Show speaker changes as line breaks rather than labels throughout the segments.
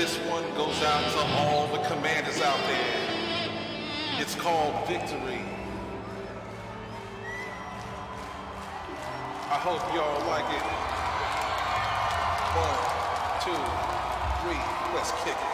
This one goes out to all the commanders out there. It's called victory. I hope y'all like it. 1, 2, 3, let's kick it.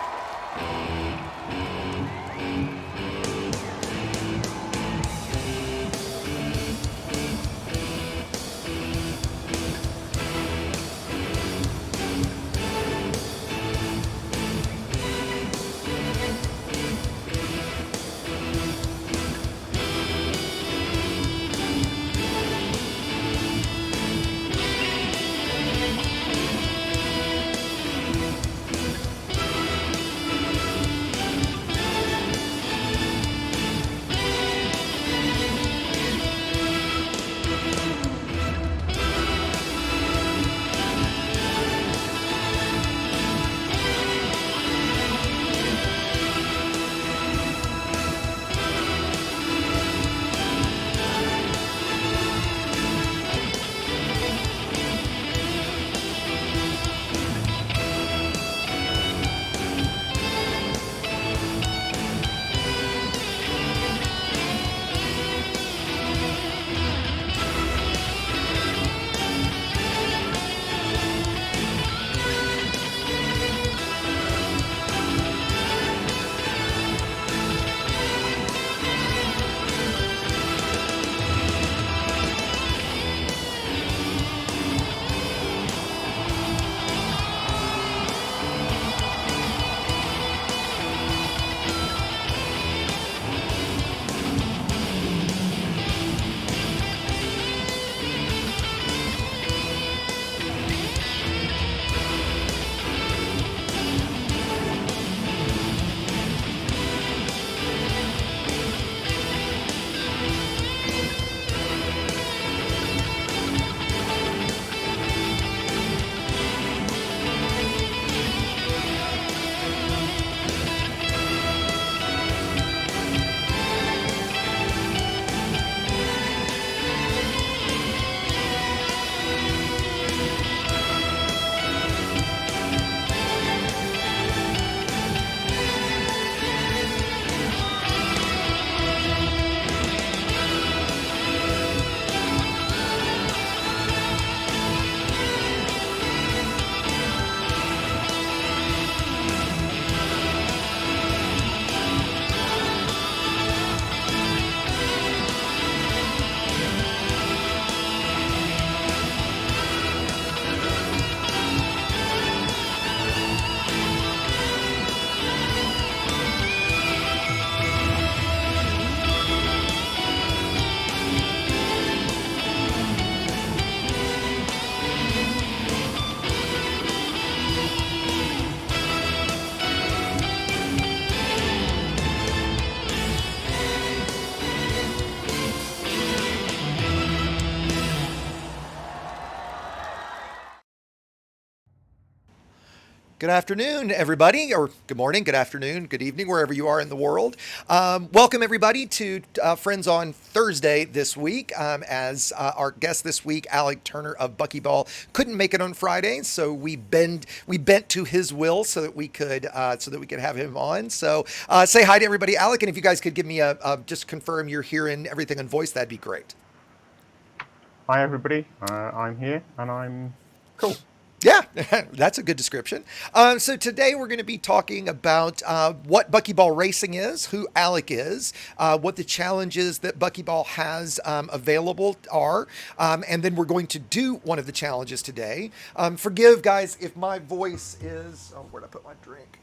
Good afternoon, everybody, or good morning, good afternoon, good evening, wherever you are in the world. Welcome, everybody, to Friends on Thursday this week. As our guest this week, Alec Turner of Buckyball, couldn't make it on Friday, so we bent to his will so that we could have him on. So say hi to everybody, Alec, and if you guys could give me just confirm you're hearing everything on voice, that'd be great.
Hi, everybody. I'm here, and I'm cool.
Yeah, that's a good description. So today we're going to be talking about what Buckyball Racing is, who Alec is, what the challenges that Buckyball has available are, and then we're going to do one of the challenges today. Forgive, guys, if my voice is... Oh, where'd I put my drink?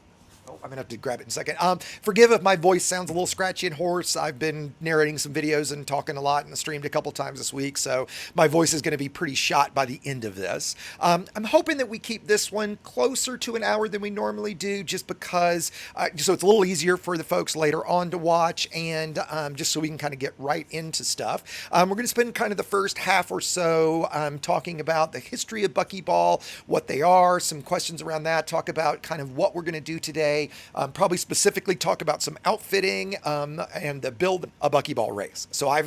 Oh, I'm going to have to grab it in a second. Forgive if my voice sounds a little scratchy and hoarse. I've been narrating some videos and talking a lot and streamed a couple times this week, so my voice is going to be pretty shot by the end of this. I'm hoping that we keep this one closer to an hour than we normally do, just because, so it's a little easier for the folks later on to watch, and just so we can kind of get right into stuff. We're going to spend kind of the first half or so talking about the history of Buckyball, what they are, some questions around that, talk about kind of what we're going to do today, today, probably specifically talk about some outfitting and the build a Buckyball race. So I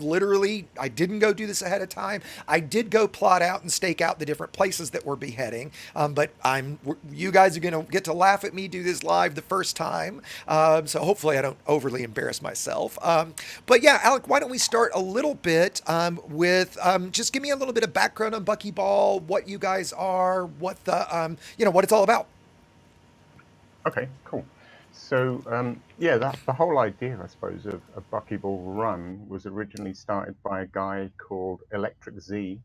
didn't go do this ahead of time. I did go plot out and stake out the different places that we're beheading, but you guys are going to get to laugh at me do this live the first time. So hopefully I don't overly embarrass myself. But yeah, Alec, why don't we start a little bit with just give me a little bit of background on Buckyball, what you guys are, what the what it's all about.
Okay, cool. So yeah, the whole idea, I suppose, of a Buckyball run was originally started by a guy called Electric Z,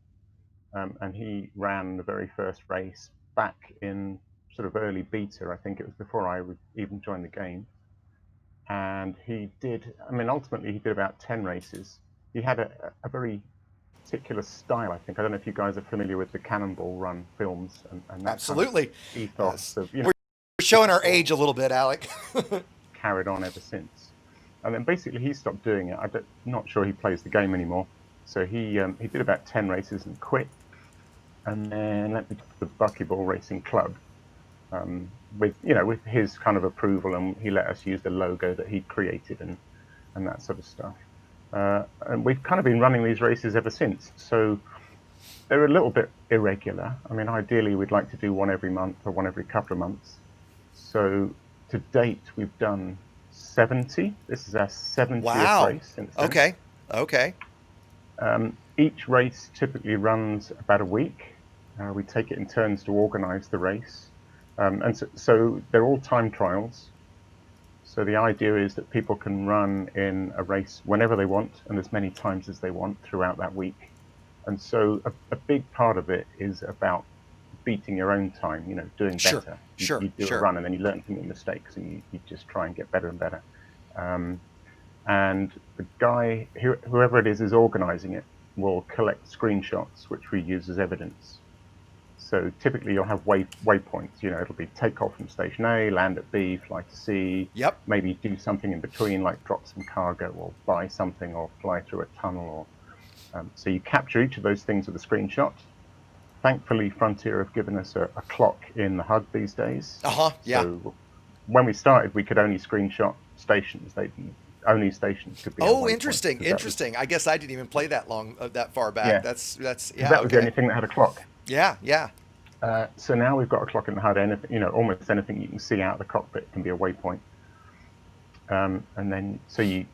and he ran the very first race back in sort of early beta. I think it was before I would even join the game. And he did, I mean, ultimately he did about 10 races. He had a very particular style, I think. I don't know if you guys are familiar with the Cannonball Run films and that kind of
Absolutely.
ethos of,
We're showing our age a little bit, Alec.
carried on ever since. And then basically he stopped doing it. I'm not sure he plays the game anymore. So he did about 10 races and quit. And then let me the Buckyball Racing Club, with his kind of approval, and he let us use the logo that he'd created and that sort of stuff. And we've kind of been running these races ever since. So they're a little bit irregular. I mean, ideally we'd like to do one every month or one every couple of months. So to date we've done 70. This is our 70th
Wow.
race since then.
Okay.
Each race typically runs about a week. We take it in turns to organize the race. And so they're all time trials. So the idea is that people can run in a race whenever they want and as many times as they want throughout that week. And so a big part of it is about beating your own time, doing better. You do a run and then you learn from your mistakes and you just try and get better and better. And the guy, whoever it is organizing it, will collect screenshots, which we use as evidence. So typically you'll have waypoints, it'll be take off from station A, land at B, fly to C,
Yep.
maybe do something in between, like drop some cargo or buy something or fly through a tunnel. So you capture each of those things with a screenshot. Thankfully, Frontier have given us a clock in the HUD these days.
Yeah.
So when we started, we could only screenshot stations. Only stations could be.
Oh, interesting. I guess I didn't even play that far back.
Yeah.
That's
that was the only thing that had a clock.
Yeah.
So now we've got a clock in the HUD. Anything, almost anything you can see out of the cockpit can be a waypoint. And then so you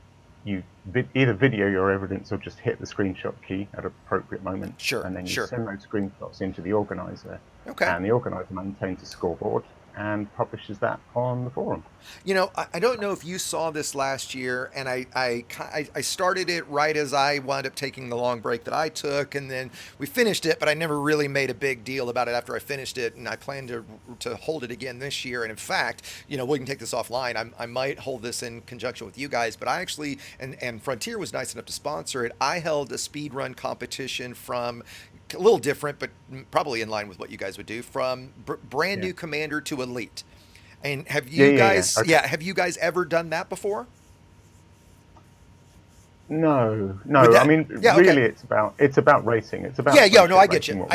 either video your evidence or just hit the screenshot key at an appropriate moment.
Sure.
And then you send those screenshots into the organizer.
Okay.
And the organizer maintains a scoreboard and publishes that on the forum.
I don't know if you saw this last year, and I started it right as I wound up taking the long break that I took, and then we finished it, but I never really made a big deal about it after I finished it, and I plan to hold it again this year. And in fact, we can take this offline. I might hold this in conjunction with you guys, but I actually, and Frontier was nice enough to sponsor it. I held a speed run competition from a little different, but probably in line with what you guys would do, from brand new commander to elite. And have you guys have you guys ever done that before?
No. I mean, really, it's about racing. It's about
I get you.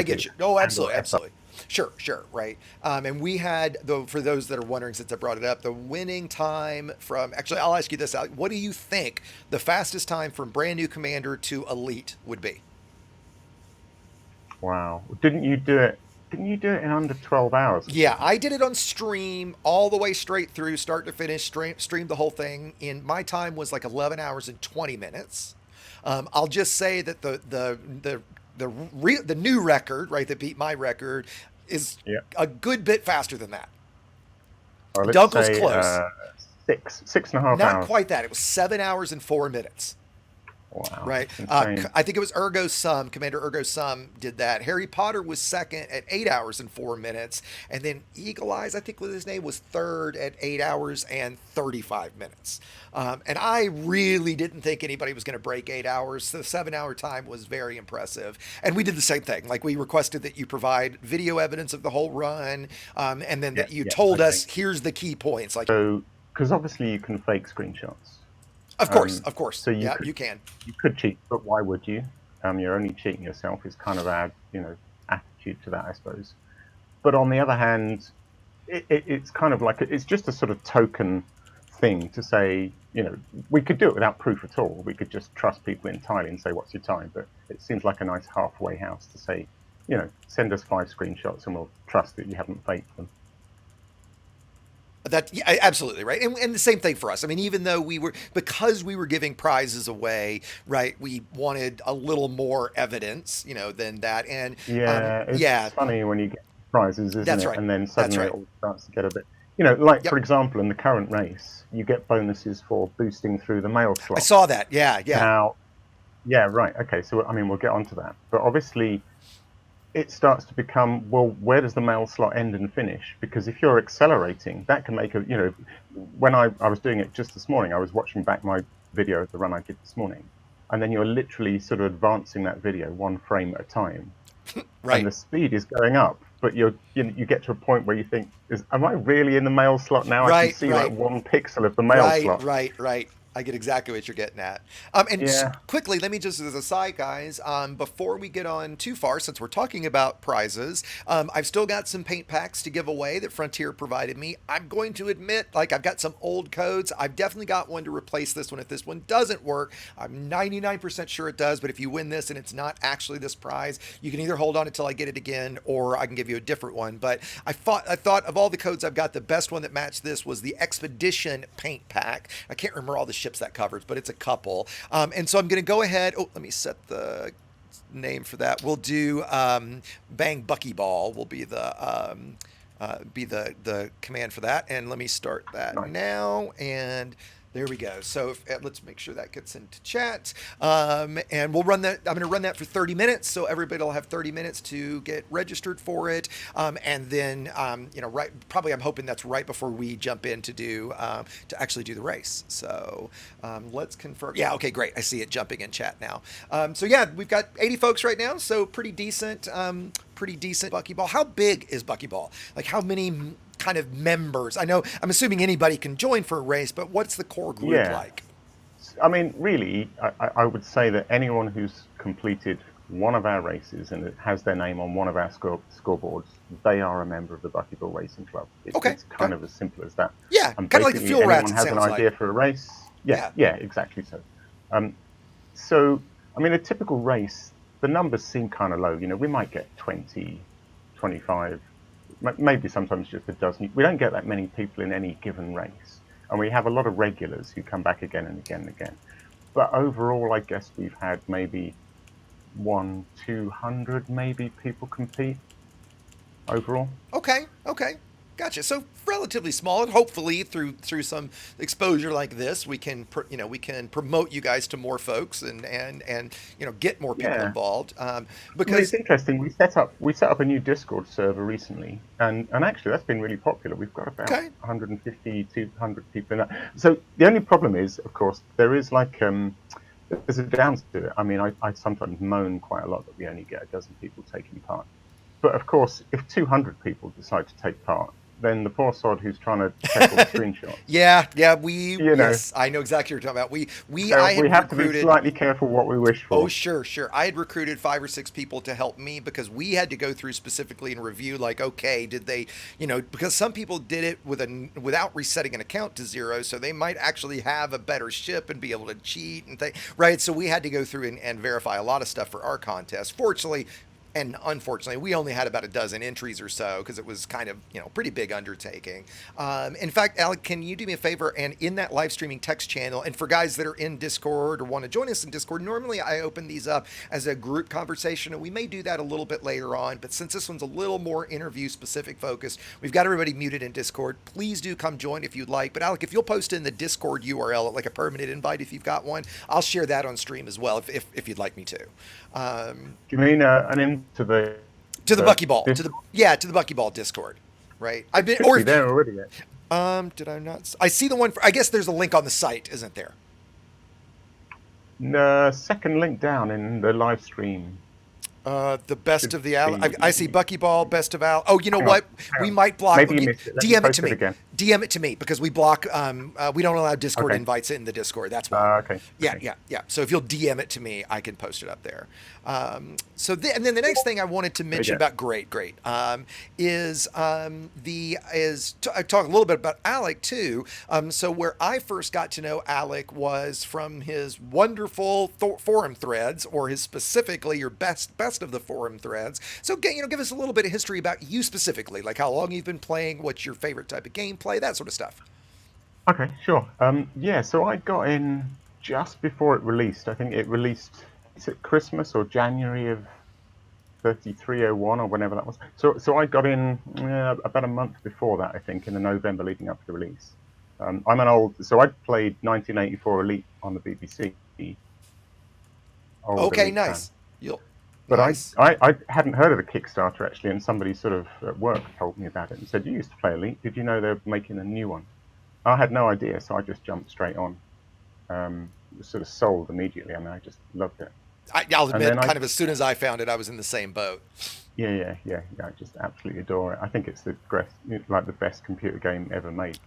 Oh, absolutely. Sure, right. And we had, though, for those that are wondering, since I brought it up, the winning time from, actually, I'll ask you this, Alec, what do you think the fastest time from brand new commander to elite would be?
Wow. Didn't you do it in under 12 hours?
Yeah, I did it on stream all the way straight through, start to finish, streamed the whole thing. My time was like 11 hours and 20 minutes. I'll just say that the new record, right, that beat my record is a good bit faster than that.
Dunkel's close. 6.5 hours.
Not quite that. It was 7 hours and 4 minutes.
Wow.
Right. I think it was Commander Ergo Sum did that. Harry Potter was second at 8 hours and 4 minutes. And then Eagle Eyes, I think his name, was third at 8 hours and 35 minutes. And I really didn't think anybody was going to break 8 hours. So the 7 hour time was very impressive. And we did the same thing. Like, we requested that you provide video evidence of the whole run. And then that you told us, here's the key points. Like,
so, because obviously you can fake screenshots.
Of course.
So you
can.
You could cheat, but why would you? You're only cheating yourself. Is kind of our, attitude to that, I suppose. But on the other hand, it's kind of like it's just a sort of token thing to say, we could do it without proof at all. We could just trust people entirely and say, what's your time? But it seems like a nice halfway house to say, send us 5 screenshots and we'll trust that you haven't faked them.
That, yeah, absolutely right, and the same thing for us. I mean, even though because we were giving prizes away, right? We wanted a little more evidence, than that. And
it's funny when you get prizes, isn't
that's
it?
right.
And then
That's
suddenly
right.
it all starts to get a bit, like
Yep.
for example, in the current race, you get bonuses for boosting through the mail
I
slot.
saw that. Yeah, yeah.
Now, yeah, right. Okay, so I mean, we'll get onto that, but obviously it starts to become, well, where does the mail slot end and finish? Because if you're accelerating, that can make when I was doing it just this morning, I was watching back my video of the run I did this morning, and then you're literally sort of advancing that video 1 frame at a time,
Right.
and the speed is going up, but you get to a point where you think, am I really in the mail slot now? I can see like 1 pixel of the mail slot.
Right. I get exactly what you're getting at. And
Yeah.
quickly, let me just, as a side, guys, before we get on too far, since we're talking about prizes, I've still got some paint packs to give away that Frontier provided me. I'm going to admit, like, I've got some old codes. I've definitely got one to replace this one if this one doesn't work. I'm 99% sure it does, but if you win this and it's not actually this prize, you can either hold on until I get it again, or I can give you a different one. But I thought of all the codes I've got, the best one that matched this was the Expedition paint pack. I can't remember all the ships that covers, but it's a couple. And so I'm going to go ahead. Oh, let me set the name for that. We'll do Bang Buckyball will be the command for that. And let me start that now. And there we go. So let's make sure that gets into chat. And we'll run that. I'm going to run that for 30 minutes. So everybody will have 30 minutes to get registered for it. And then, probably I'm hoping that's right before we jump in to actually do the race. So let's confirm. Yeah. Okay, great. I see it jumping in chat now. So yeah, we've got 80 folks right now. So pretty decent Buckyball. How big is Buckyball? Like how many kind of members? I'm assuming anybody can join for a race, but what's the core group like?
I mean, really, I would say that anyone who's completed one of our races and it has their name on one of our scoreboards, they are a member of the Buckyball Racing Club. It's kind of as simple as that.
Yeah, kind of like the fuel rats.
Anyone has an idea for a race. Yeah, exactly so. So, I mean, a typical race, the numbers seem kind of low. We might get 20, 25, maybe sometimes just a dozen. We don't get that many people in any given race. And we have a lot of regulars who come back again and again and again. But overall, I guess we've had maybe 200 maybe people compete overall.
Okay. Gotcha. So relatively small, and hopefully through some exposure like this, we can promote you guys to more folks and get more people involved. Because
it's interesting. We set up a new Discord server recently, and actually that's been really popular. We've got about 150, 200 people in that. So the only problem is, of course, there is there's a downside to it. I mean, I sometimes moan quite a lot that we only get a dozen people taking part. But of course, if 200 people decide to take part, then the poor sod who's trying to take all the screenshots.
Yeah, yes, I know exactly what you're talking about. We
have to be slightly careful what we wish for.
Oh, sure. I had recruited 5 or 6 people to help me because we had to go through specifically and review, like, okay, did they, because some people did it without resetting an account to 0, so they might actually have a better ship and be able to cheat and things, right? So we had to go through and verify a lot of stuff for our contest. Fortunately, and unfortunately, we only had about a dozen entries or so because it was kind of, pretty big undertaking. In fact, Alec, can you do me a favor? And in that live streaming text channel, and for guys that are in Discord or want to join us in Discord, normally I open these up as a group conversation, and we may do that a little bit later on. But since this one's a little more interview specific focused, we've got everybody muted in Discord. Please do come join if you'd like. But Alec, if you'll post in the Discord URL, like a permanent invite if you've got one, I'll share that on stream as well if you'd like me to.
Do you mean an in to the
Buckyball to the Buckyball Discord, right? I've been
there already.
Did I not? I see the one. I guess there's a link on the site, isn't there?
No, second link down in the live stream.
The best of the Al. I see Buckyball, best of Al. Oh, you know what? We might block.
Maybe you missed it.
DM it to me. DM it to me because we block. We don't allow Discord
Okay.
invites in the Discord. That's why.
Okay.
Yeah,
Okay.
yeah, yeah. So if you'll DM it to me, I can post it up there. And then the next thing I wanted to mention
Yeah.
about I talk a little bit about Alec too. So where I first got to know Alec was from his wonderful forum threads, or his specifically your best of the forum threads. So give us a little bit of history about you specifically, like how long you've been playing, what's your favorite type of gameplay, that sort of stuff.
Okay, sure. Yeah, so I got in just before it released. I think it released, is it Christmas or January of 3301 or whenever that was. So I got in about a month before that, I think, in the November leading up to the release. So I played 1984 Elite on the BBC, old
Okay,
Elite fan.
nice. You'll
But
nice.
I hadn't heard of the Kickstarter actually, and somebody sort of at work told me about it and said, "You used to play Elite. Did you know they're making a new one?" I had no idea, so I just jumped straight on. Was sort of sold immediately. I mean, I just loved it.
I'll
And then
admit, kind of as soon as I found it, I was in the same boat.
yeah, I just absolutely adore it. I think it's the best computer game ever made.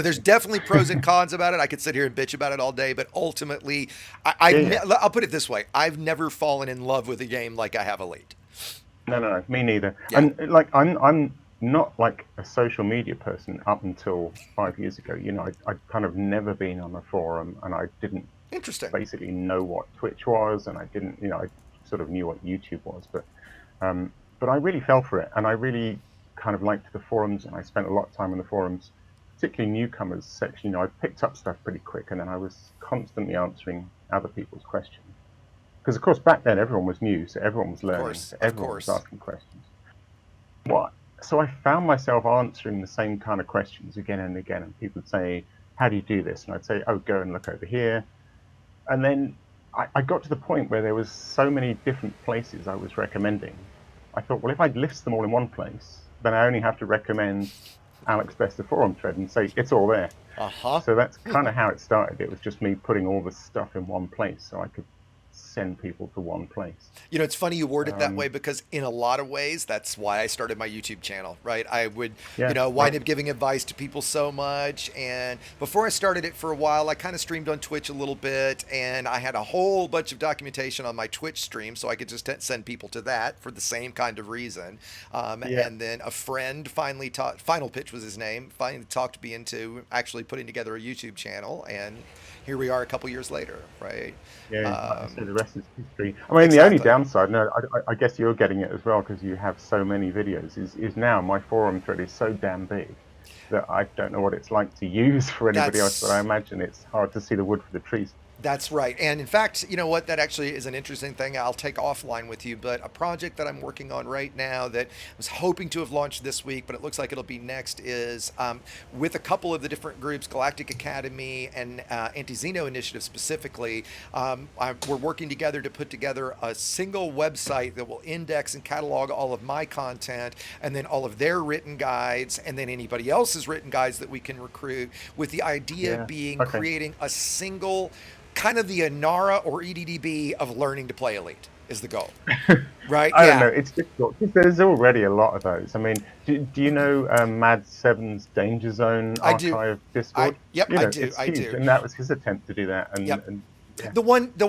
There's
Basically,
definitely pros and cons about it. I could sit here and bitch about it all day, but ultimately,
yeah.
I'll put it this way: I've never fallen in love with a game like I have Elite.
No, me neither.
Yeah,
And like, I'm not like a social media person up until 5 years ago. I'd kind of never been on a forum, and I didn't
interesting.
basically know what Twitch was, and I didn't, I sort of knew what YouTube was, but I really fell for it, and I really kind of liked the forums, and I spent a lot of time in the forums, particularly newcomers section. I picked up stuff pretty quick, and then I was constantly answering other people's questions. Because of course back then everyone was new, so everyone was learning, so
Of
everyone was
course.
asking questions. What? So I found myself answering the same kind of questions again and again, and people would say, "How do you do this?" And I'd say, "Oh, go and look over here." And then I got to the point where there was so many different places I was recommending. I thought, well, if I list them all in one place, then I only have to recommend Alex Best of Forum thread and say it's all there.
Uh huh.
So that's kind of how it started. It was just me putting all the stuff in one place so I could send people to one place.
It's funny you word it that way
Um,
because in a lot of ways, that's why I started my YouTube channel, right? I would,
yeah,
wind up giving advice to people so much. And before I started it for a while, I kind of streamed on Twitch a little bit, and I had a whole bunch of documentation on my Twitch stream, so I could just send people to that for the same kind of reason.
yeah,
And then a friend finally Final Pitch was his name, finally talked me into actually putting together a YouTube channel, and here we are a couple years later, right?
yeah. Like I
Um,
said, the rest is history. I mean, the only
exactly.
downside, no, I guess you're getting it as well because you have so many videos. Is now my forum thread is so damn big that I don't know what it's like to use for anybody else, but I
That's
imagine it's hard to see the wood for the trees.
That's right. And in fact, you know what? That actually is an interesting thing I'll take offline with you. But a project that I'm working on right now that I was hoping to have launched this week, but it looks like it'll be next, is with a couple of the different groups, Galactic Academy and Anti-Xeno Initiative specifically. We're working together to put together a single website that will index and catalog all of my content and then all of their written guides and then anybody else's written guides that we can recruit, with the idea
Yeah.
being
Okay.
creating a single kind of the Inara or EDDB of learning to play Elite is the goal, right?
I don't know.
Yeah,
It's difficult because there's already a lot of those. I mean, do you know Mad Seven's Danger Zone
I do.
archive Discord?
Yep,
It's
I
huge,
do.
and that was his attempt to do that.
Yep.
And yeah,
The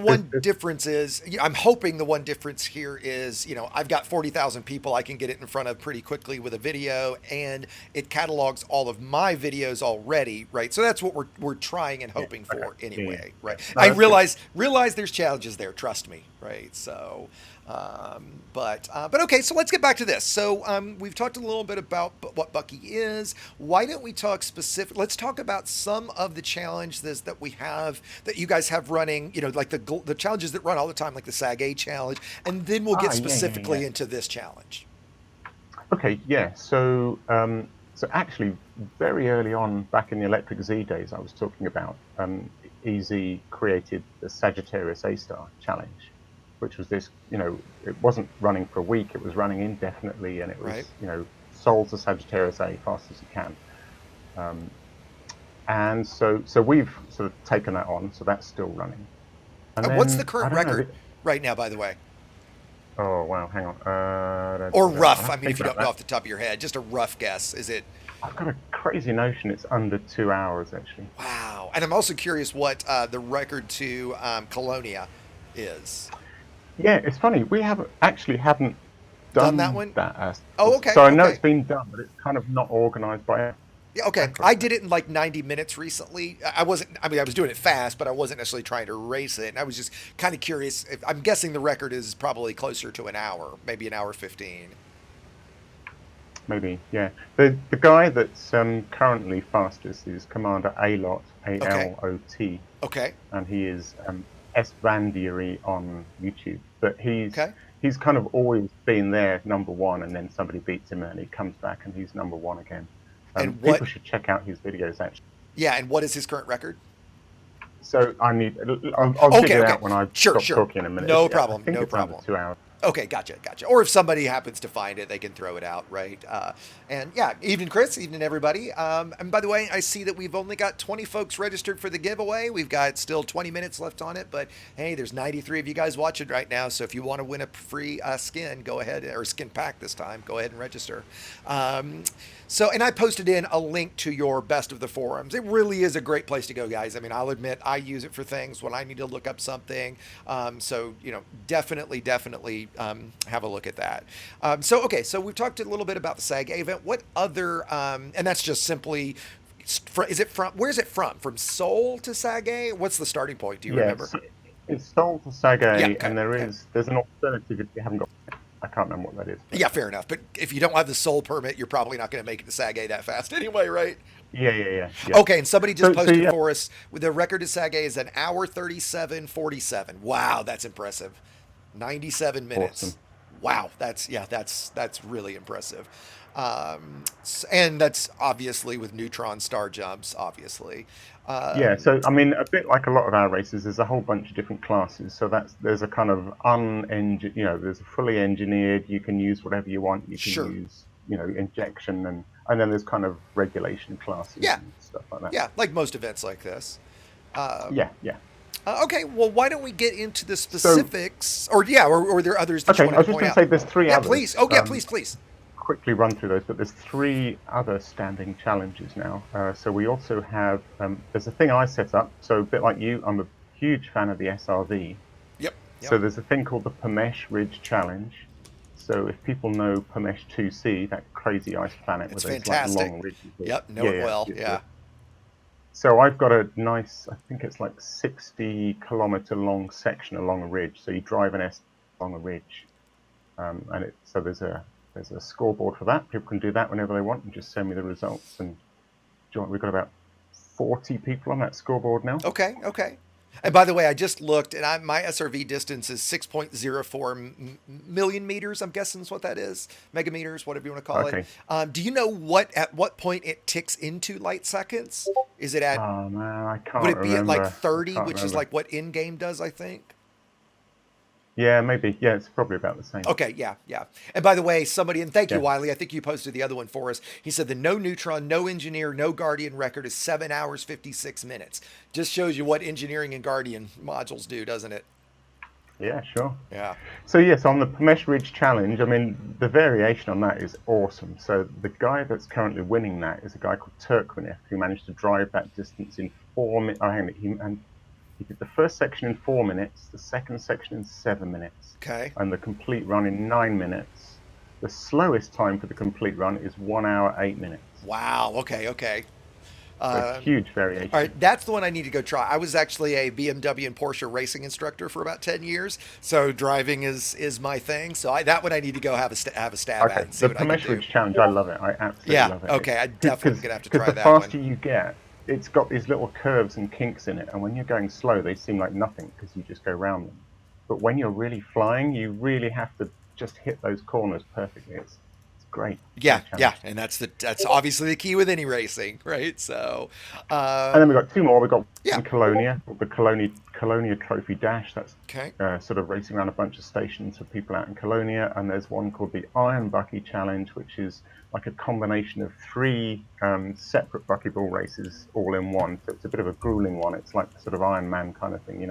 there's,
one
there's,
difference is, I'm hoping the one difference here is, I've got 40,000 people I can get it in front of pretty quickly with a video, and it catalogs all of my videos already, right? So that's what we're trying and
yeah,
hoping
okay,
for
yeah.
anyway, right?
No,
I
that's good.
realize there's challenges there, trust me, right? So, but okay, so let's get back to this. So we've talked a little bit about what Bucky is. Why don't we talk specific? Let's talk about some of the challenges that we have, that you guys have running. Like the challenges that run all the time, like the SAG-A challenge, and then we'll get
Yeah.
specifically into this challenge.
Okay, yeah. So actually, very early on, back in the Electric Z days, I was talking about, EZ created the Sagittarius A Star challenge, which was this. It wasn't running for a week; it was running indefinitely, and it
Right.
was, sold to Sagittarius A fast as you can. Um, and so we've sort of taken that on, so that's still running. And
What's the
then I
current
don't know.
record right now, by the way?
Oh wow, hang on.
Or
I'll
rough?
have
I
to
mean,
think
if you
about
don't know
that.
off the top of your head, just a rough guess. Is it
I've got a crazy notion it's under 2 hours actually.
Wow. And I'm also curious what the record to Colonia is.
Yeah, it's funny. We haven't
Done that
done
one?
that
Oh,
ourselves.
okay,
So I know
okay.
it's been done, but it's kind of not organised by
Yeah, okay. I
record.
did it in like 90 minutes recently. I wasn't, I mean, I was doing it fast, but I wasn't necessarily trying to race it. And I was just kind of curious. I'm guessing the record is probably closer to an hour, maybe an hour 15.
Maybe, yeah. The guy that's currently fastest is Commander Alot,
Okay.
Alot,
Okay.
and he is S Vandieri on YouTube. But
Okay.
he's kind of always been there, number one, and then somebody beats him, and he comes back and he's number one again.
And what,
People should check out his videos actually.
yeah, and what is his current record?
So I'll dig
Okay,
it
okay.
out when I
Sure,
stop
sure.
talking in a minute.
No
I
problem.
think
No
it's under
problem.
2 hours.
Okay, gotcha, gotcha. Or if somebody happens to find it, they can throw it out, right? And yeah, evening, Chris. Evening, everybody. And by the way, I see that we've only got 20 folks registered for the giveaway. We've got still 20 minutes left on it, but hey, there's 93 of you guys watching right now. So if you want to win a free skin, go ahead, or skin pack this time, go ahead and register. And I posted in a link to your best of the forums. It really is a great place to go, guys. I mean, I'll admit I use it for things when I need to look up something. Definitely have a look at that. So we've talked a little bit about the SAG event. What other, and that's just simply, is it from, where's it from? From Seoul to Sage? What's the starting point? Do you remember?
Yes, it's sold to Sage,
Yeah, okay,
and
okay.
there's an alternative if you haven't got. I can't remember what that is. But
Yeah, fair enough. But if you don't have the Seoul permit, you're probably not going to make it to Sage that fast anyway, right?
yeah.
Okay, and somebody just
So
posted
yeah,
for us with the record to Sage is an hour 37:47. Wow, that's impressive. 97
awesome.
minutes. Wow, that's really impressive. And that's obviously with neutron star jumps, obviously.
Yeah,
Um,
so I mean, a bit like a lot of our races, there's a whole bunch of different classes. So there's a kind of there's a fully engineered. You can use whatever you want. You can
sure.
use, injection and then there's kind of regulation classes
Yeah,
and stuff like that.
yeah, like most events like this.
Yeah, yeah.
Okay, well, why don't we get into the
So
specifics? Or yeah, or are there others that you
okay, I
wanted
was
to
just
point
going to
out?
say there's three
Yeah,
others.
please. Oh, yeah, please, please.
Quickly run through those, but there's three other standing challenges now. So we also have there's a thing I set up. So a bit like you, I'm a huge fan of the SRV.
Yep, yep.
So there's a thing called the Pamesh Ridge Challenge. So if people know Pamesh 2C, that crazy ice planet
It's
where there's like
fantastic.
long ridges.
Yep, know
Yeah,
it well.
yeah.
Yeah.
So I've got a nice, I think it's like 60-kilometer long section along a ridge. So you drive an S along a ridge, so there's a scoreboard for that. People can do that whenever they want and just send me the results. And we've got about 40 people on that scoreboard now.
Okay, okay. And by the way, I just looked, and my SRV distance is 6.04 million meters. I'm guessing is what that is, megameters, whatever you want to call it.
Okay.
Do you know at what point it ticks into light seconds? Is it at?
Oh man, I
Would
can't
it be at like
remember.
30, which is like what in game does, I think?
Yeah, maybe. Yeah, it's probably about the same.
Okay, yeah, yeah. And by the way, and thank you,
Yeah.
Wiley. I think you posted the other one for us. He said the no neutron, no engineer, no guardian record is 7 hours 56 minutes. Just shows you what engineering and guardian modules do, doesn't it?
Yeah, sure.
Yeah.
So yes, on the Pamesh Ridge Challenge, I mean, the variation on that is awesome. So the guy that's currently winning that is a guy called Turkmenif, who managed to drive that distance in 4 minutes. He did the first section in 4 minutes, the second section in 7 minutes,
Okay.
and the complete run in 9 minutes. The slowest time for the complete run is 1 hour 8 minutes.
Wow. Okay. Okay.
So huge
All
variation.
right, that's the one I need to go try. I was actually a BMW and Porsche racing instructor for about 10 years, so driving is my thing. So that one I need to go have a stab at
Okay,
and see
the
what I can
Pamesh
do.
Ridge Challenge, I love it. I absolutely
Yeah.
love it.
Okay. I definitely gonna have to try
Because the
that one.
faster you get, it's got these little curves and kinks in it, and when you're going slow, they seem like nothing because you just go round them. But when you're really flying, you really have to just hit those corners perfectly. It's great.
Yeah,
Great
yeah,
challenge.
and that's obviously the key with any racing, right? So,
And then we've
um,
got two more. We've got
yeah.
one Colonia, called the Colonia Trophy Dash. That's
Okay.
sort of racing around a bunch of stations for people out in Colonia. And there's one called the Iron Bucky Challenge, which is like a combination of three separate buckyball races all in one. So it's a bit of a grueling one. It's like sort of Iron Man kind of thing,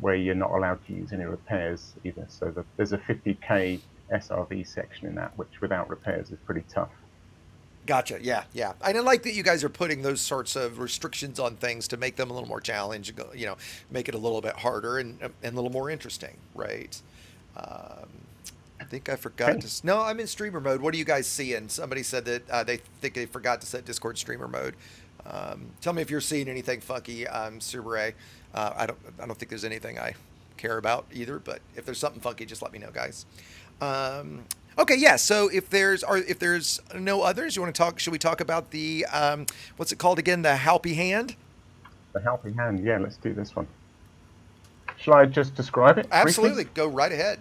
where you're not allowed to use any repairs either. So there's a 50K SRV section in that, which without repairs is pretty tough.
Gotcha. Yeah, yeah. I didn't like that you guys are putting those sorts of restrictions on things to make them a little more challenging. Make it a little bit harder and a little more interesting, right? Um, I think I forgot
Okay.
to. No, I'm in streamer mode. What are you guys seeing? Somebody said that they think they forgot to set Discord streamer mode. Tell me if you're seeing anything funky, Subaru. I don't think there's anything I care about either. But if there's something funky, just let me know, guys. Um, okay, yeah. So if there's no others, you want to talk? Should we talk about the what's it called again? The Halpy hand.
The helping hand. Yeah, let's do this one. Shall I just describe it briefly?
Absolutely, go right ahead.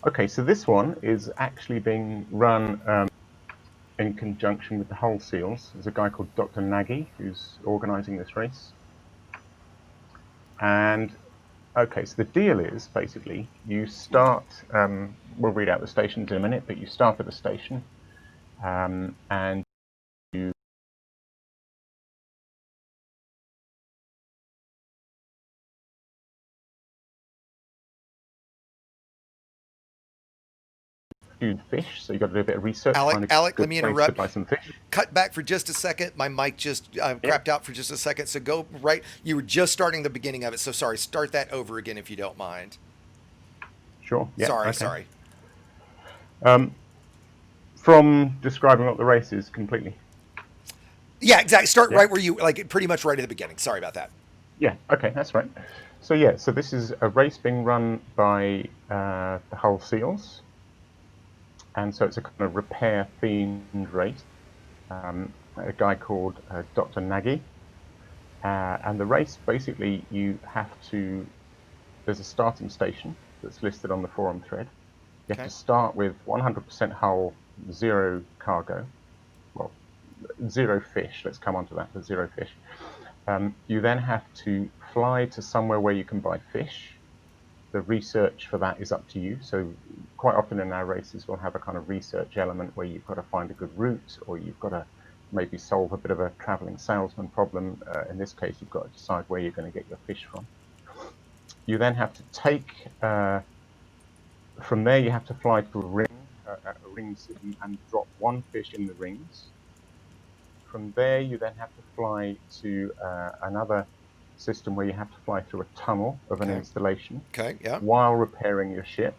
Okay, so this one is actually being run in conjunction with the Hull Seals. There's a guy called Dr. Nagy who's organising this race. And okay, so the deal is basically you start. We'll read out the stations in a minute, but you start at a station, and you do fish. So you've got to do a bit of research, find a
Alec, let
good
me
place to
interrupt.
buy some fish.
Cut back for just a second. My mic just
Yep,
crapped out for just a second. So go right. You were just starting the beginning of it. So sorry. Start that over again if you don't mind.
sure. Yeah,
Sorry,
okay.
sorry.
From describing what the race is completely.
Yeah, exactly. Start
Yeah.
right where you like, pretty much right at the beginning. Sorry about that.
Yeah, okay, that's right. So yeah, so this is a race being run by the Hull Seals, and so it's a kind of repair themed race. A guy called Dr. Nagy, and the race basically there's a starting station that's listed on the forum thread. You have
Okay.
to start with 100% hull, zero cargo, well, zero fish. Let's come on to that, but zero fish. You then have to fly to somewhere where you can buy fish. The research for that is up to you. So quite often in our races, we'll have a kind of research element where you've got to find a good route, or you've got to maybe solve a bit of a traveling salesman problem. In this case, you've got to decide where you're going to get your fish from. You then have to take, from there, you have to fly to a ring system and drop one fish in the rings. From there, you then have to fly to another system where you have to fly through a tunnel of an
Okay.
installation
Okay. Yeah.
while repairing your ship.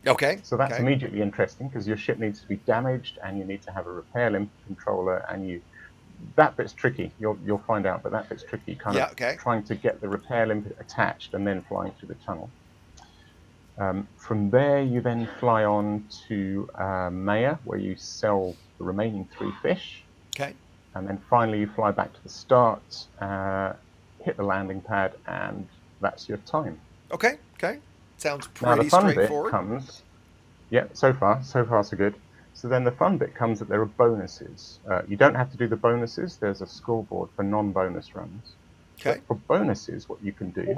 Okay.
So that's
Okay.
immediately interesting because your ship needs to be damaged and you need to have a repair limp controller, and that bit's tricky. You'll find out, but that bit's tricky. Kind
Yeah.
of
Okay.
trying to get the repair limp attached and then flying through the tunnel. From there, you then fly on to Maya, where you sell the remaining 3 fish.
Okay.
And then finally you fly back to the start, hit the landing pad, and that's your time.
Okay. Okay. Sounds
Now the
pretty
fun bit
straightforward.
comes, yeah, so far so good. So then the fun bit comes that there are bonuses. You don't have to do the bonuses. There's a scoreboard for non-bonus runs.
Okay.
But for bonuses, what you can do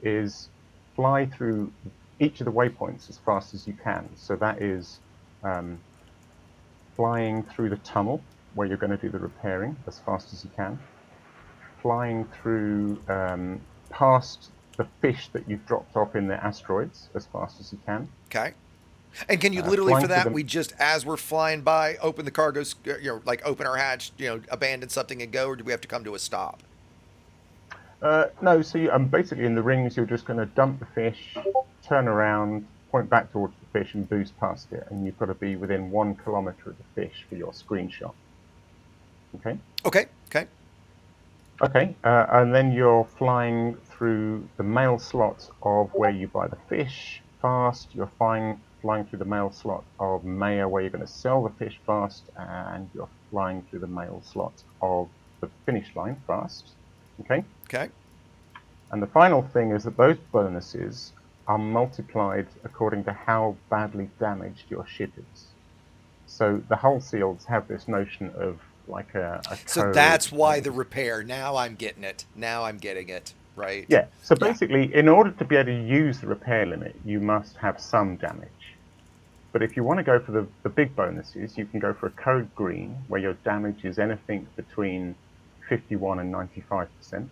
is fly through each of the waypoints as fast as you can. So that is flying through the tunnel where you're going to do the repairing as fast as you can, flying through past the fish that you've dropped off in the asteroids as fast as you can,
Okay. And can you literally for
flying through
that
them.
we just as we're flying by open the cargo, like open our hatch, abandon something and go, or do we have to come to a stop?
No, so basically in the rings, you're just going to dump the fish, turn around, point back towards the fish, and boost past it. And you've got to be within 1 kilometer of the fish for your screenshot. Okay.
Okay. Okay.
Okay, and then you're flying through the mail slot of where you buy the fish fast. You're flying through the mail slot of Maya where you're going to sell the fish fast, and you're flying through the mail slot of the finish line fast. Okay,
Okay.
and the final thing is that those bonuses are multiplied according to how badly damaged your ship is. So the hull seals have this notion of like a
So
code.
that's why the repair. Now I'm getting it. Now I'm getting it. Right.
Yeah, so
Yeah.
basically, in order to be able to use the repair limit, you must have some damage. But if you want to go for the big bonuses, you can go for a code green, where your damage is anything between 51 and 95%.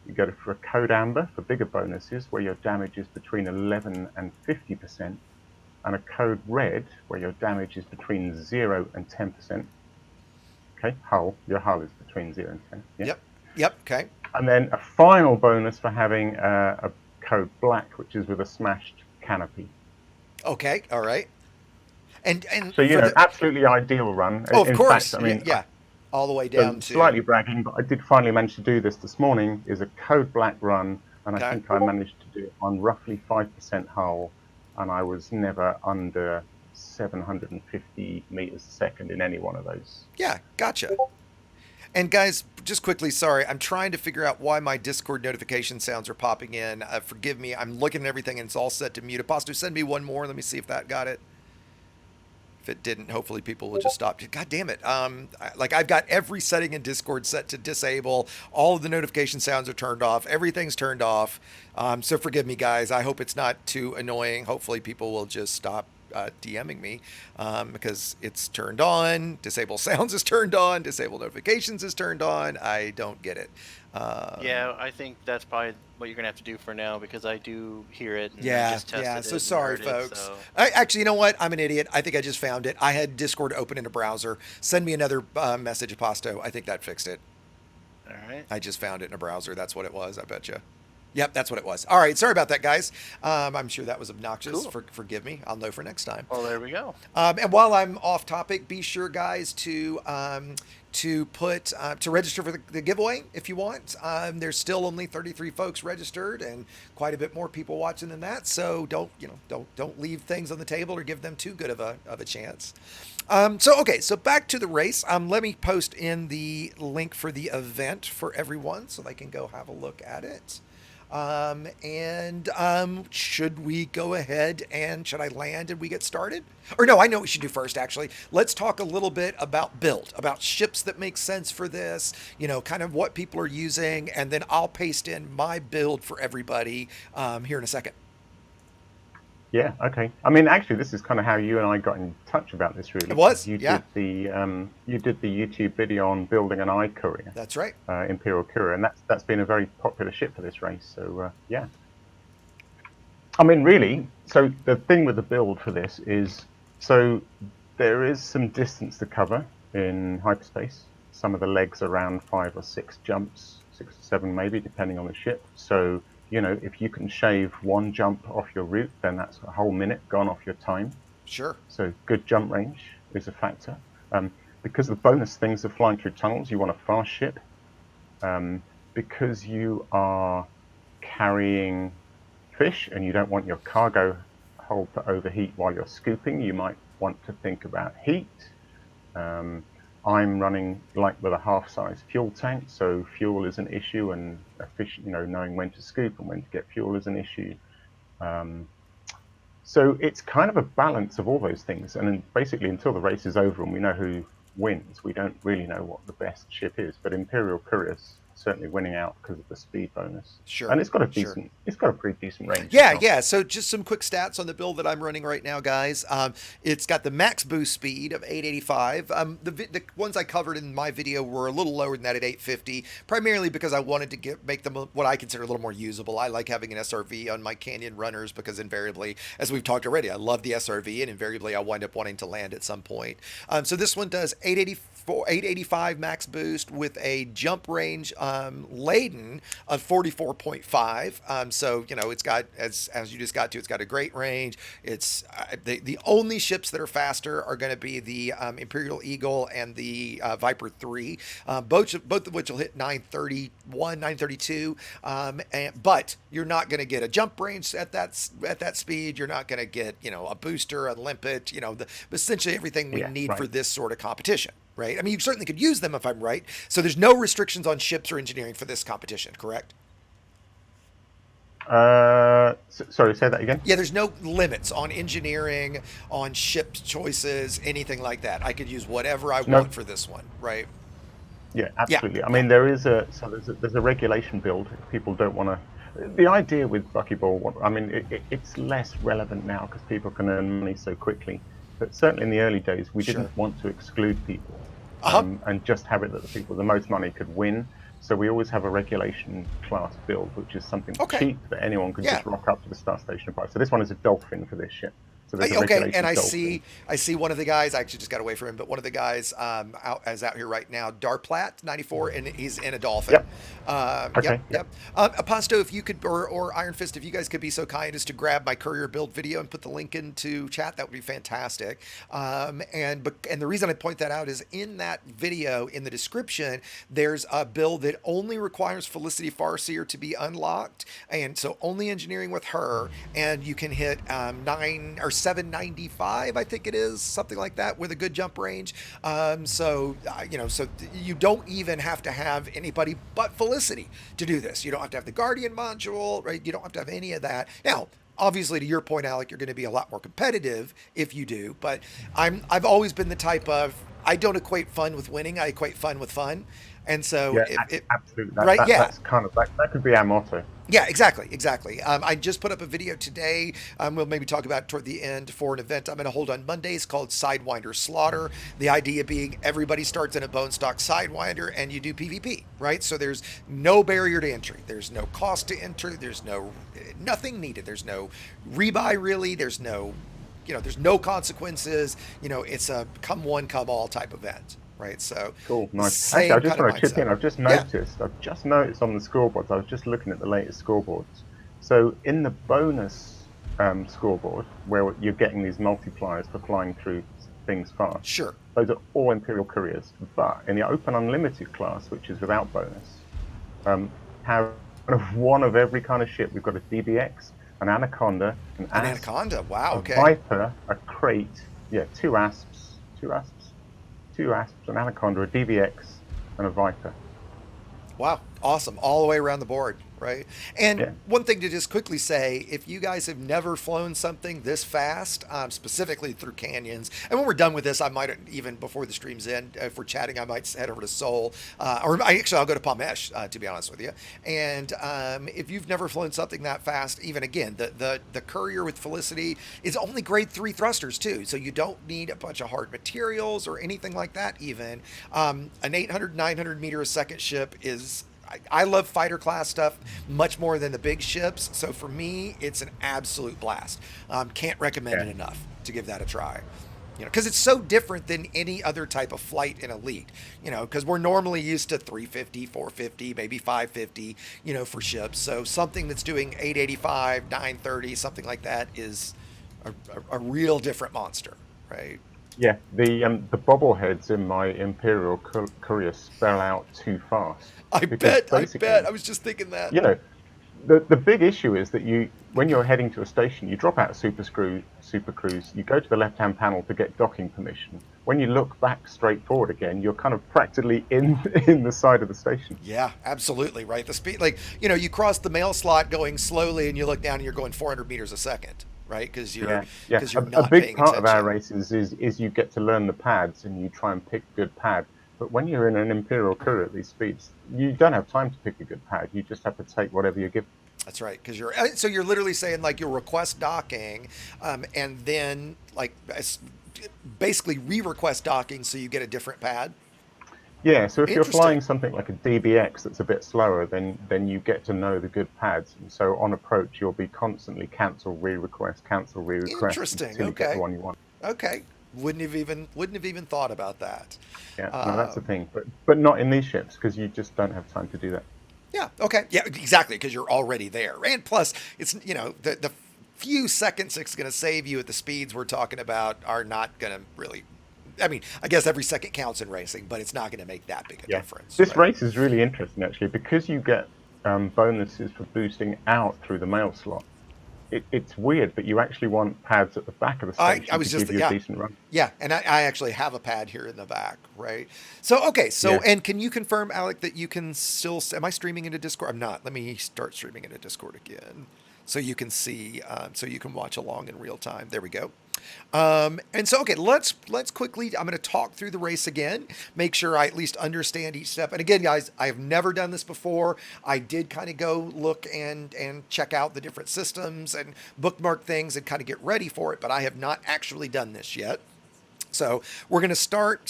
You go for a code amber for bigger bonuses, where your damage is between 11 and 50%. And a code red, where your damage is between 0 and 10%. Okay, hull. Your hull is between 0 and 10. Yeah.
Yep. Yep. Okay.
And then a final bonus for having a code black, which is with a smashed canopy.
Okay. All right. And
So,
for the
absolutely ideal run.
oh, of
In fact,
course,
I
yeah,
mean,
yeah, all the way
so
down to
slightly bragging, but I did finally manage to do this morning, is a code black run, and I
okay.
think I managed to do it on roughly 5% hull, and I was never under 750 meters a second in any one of those.
Yeah, gotcha. And guys, just quickly, sorry, I'm trying to figure out why my Discord notification sounds are popping in. Forgive me. I'm looking at everything and it's all set to mute. Apostle, send me one more. Let me see if that got it. If it didn't, hopefully people will just stop. God damn it. Like I've got every setting in Discord set to disable. All of the notification sounds are turned off. Everything's turned off. So forgive me, guys. I hope it's not too annoying. Hopefully people will just stop DMing me because it's turned on. Disable sounds is turned on. Disable notifications is turned on. I don't get it.
Yeah, I think that's probably what you're gonna have to do for now because I do hear it. And I
Yeah,
just tested
yeah.
it
So
and
sorry,
heard it,
folks.
so.
Actually, you know what? I'm an idiot. I think I just found it. I had Discord open in a browser. Send me another message, Aposto. I think that fixed it.
All right.
I just found it in a browser. That's what it was. I bet you. Yep, that's what it was. All right, sorry about that, guys. I'm sure that was obnoxious.
Cool.
Forgive me. I'll know for next time.
Well, there we go.
And while I'm off topic, be sure, guys, to put to register for the giveaway if you want. There's still only 33 folks registered, and quite a bit more people watching than that. So don't leave things on the table or give them too good of a chance. So back to the race. Let me post in the link for the event for everyone so they can go have a look at it. Should we go ahead and should I land and we get started? Or no, I know what we should do first, actually. Let's talk a little bit about build, about ships that make sense for this, kind of what people are using, and then I'll paste in my build for everybody here in a second.
Yeah, okay. I mean, actually, this is kind of how you and I got in touch about this, really.
It was,
You
yeah.
did the YouTube video on building an eye courier.
That's right.
Imperial Courier, and that's been a very popular ship for this race. So yeah. I mean, really. So the thing with the build for this is, so there is some distance to cover in hyperspace. Some of the legs are around 5 or 6 jumps, 6 or 7 maybe, depending on the ship. So if you can shave 1 jump off your route, then that's a whole minute gone off your time.
Sure.
So good jump range is a factor. Because the bonus things are flying through tunnels, you want a fast ship. Because you are carrying fish and you don't want your cargo hold to overheat while you're scooping, you might want to think about heat. I'm running like with a half-size fuel tank, so fuel is an issue, and knowing when to scoop and when to get fuel is an issue. So it's kind of a balance of all those things, and then basically until the race is over and we know who wins, we don't really know what the best ship is. But Imperial Courier's certainly winning out because of the speed bonus.
Sure.
And it's got a pretty decent range.
Yeah, yeah. So just some quick stats on the build that I'm running right now, guys. It's got the max boost speed of 885. The ones I covered in my video were a little lower than that at 850, primarily because I wanted to make them what I consider a little more usable. I like having an SRV on my Canyon runners because invariably, as we've talked already, I love the SRV, and invariably I wind up wanting to land at some point. So this one does 885 max boost with a jump range laden of 44.5. So it's got as you just got to, it's got a great range. It's the only ships that are faster are going to be the Imperial Eagle and the Viper 3, both of which will hit 931, 932. But you're not going to get a jump range at that speed. You're not going to get a booster, a limpet. Essentially everything we need for this sort of competition. Right. I mean, you certainly could use them if I'm right. So there's no restrictions on ships or engineering for this competition, correct?
Sorry, say that again.
Yeah, there's no limits on engineering, on ship choices, anything like that. I could use whatever I want for this one, right?
Yeah, absolutely.
Yeah.
I mean, there's a regulation build. If people don't want to. The idea with Buckyball, I mean, it's less relevant now because people can earn money so quickly. But certainly in the early days, we didn't want to exclude people and just have it that the people with the most money could win. So we always have a regulation class build, which is something cheap that anyone could just rock up to the Star Station and buy. So this one is a Dolphin for this ship. So there's a
Okay,
regulation
and
dolphin.
I see one of the guys. I actually just got away from him, but one of the guys out here right now, Darplat 94, and he's in a dolphin.
Yep.
Yep,
Okay.
yep. Aposto, if you could, or Iron Fist, if you guys could be so kind as to grab my courier build video and put the link into chat, that would be fantastic. And the reason I point that out is in that video, in the description, there's a build that only requires Felicity Farseer to be unlocked, and so only engineering with her, and you can hit 9 or 795, I think it is, something like that, with a good jump range. So you don't even have to have anybody but Felicity to do this. You don't have to have the Guardian module, right? You don't have to have any of that. Now, obviously, to your point, Alec, you're going to be a lot more competitive if you do. But I've always been the type of, I don't equate fun with winning. I equate fun with fun. And so,
Yeah, absolutely.
Right? Yeah.
That's kind of that could be our motto.
Yeah, exactly. I just put up a video today. We'll maybe talk about it toward the end for an event I'm going to hold on Mondays called Sidewinder Slaughter. The idea being everybody starts in a bone stock Sidewinder and you do PvP, right? So there's no barrier to entry. There's no cost to enter. There's nothing needed. There's no rebuy really. There's no consequences. It's a come one, come all type event. Right, so
cool, nice.
Same
Actually, I just
kind of
want to chip in.
mindset.
I've just noticed on the scoreboards. I was just looking at the latest scoreboards. So in the bonus scoreboard, where you're getting these multipliers for flying through things fast,
Sure.
those are all Imperial couriers. But in the Open Unlimited class, which is without bonus, have one of every kind of ship. We've got a DBX, an Anaconda, an Asp,
Anaconda. Wow.
a
Okay.
Viper, a Crate. Yeah, two Asps, an Anaconda, a DBX, and a Viper.
Wow, awesome. All the way around the board, right? And
Yeah.
one thing to just quickly say, if you guys have never flown something this fast, specifically through canyons, and when we're done with this, I might even, before the stream's end, if we're chatting, I might head over to Seoul, I'll go to Pamesh, to be honest with you. And if you've never flown something that fast, even again, the courier with Felicity is only grade 3 thrusters too, so you don't need a bunch of hard materials or anything like that even. An 800, 900 meter a second ship is, I love fighter class stuff much more than the big ships. So for me, it's an absolute blast. Can't recommend it enough to give that a try. Because it's so different than any other type of flight in Elite. Because we're normally used to 350, 450, maybe 550, for ships. So something that's doing 885, 930, something like that is a real different monster, right?
Yeah, the bobbleheads in my Imperial courier spell out too fast.
I bet. I was just thinking that.
The big issue is that when you're heading to a station, you drop out of Super Cruise, you go to the left-hand panel to get docking permission. When you look back straight forward again, you're kind of practically in the side of the station.
Yeah, absolutely, right. The speed, you cross the mail slot going slowly, and you look down and you're going 400 meters a second, right? Because you're not
a big
paying
part
attention.
of our races is you get to learn the pads and you try and pick a good pad. But when you're in an Imperial courier at these speeds, you don't have time to pick a good pad. You just have to take whatever you're given.
That's right, because you're literally saying you'll request docking, and then basically re-request docking so you get a different pad.
Yeah, so if you're flying something like a DBX that's a bit slower, then you get to know the good pads. And so on approach, you'll be constantly cancel, re-request,
Interesting.
until you get the one you want.
Okay. Wouldn't have even thought about that.
Yeah, no, that's the thing. But not in these ships, because you just don't have time to do that.
Yeah. Okay. Yeah. Exactly. Because you're already there, and plus, it's the few seconds it's going to save you at the speeds we're talking about are not going to really. I mean, I guess every second counts in racing, but it's not going to make that big a difference.
This race is really interesting, actually, because you get bonuses for boosting out through the mail slot. It's weird, but you actually want pads at the back of the station
I was
to
just
give you a decent run.
Yeah, and I actually have a pad here in the back, right? So, okay, and can you confirm, Alec, that you can still, am I streaming into Discord? I'm not. Let me start streaming into Discord again so you can see, so you can watch along in real time. There we go. And so, okay, let's quickly, I'm going to talk through the race again, make sure I at least understand each step. And again, guys, I have never done this before. I did kind of go look and check out the different systems and bookmark things and kind of get ready for it, but I have not actually done this yet. So we're going to start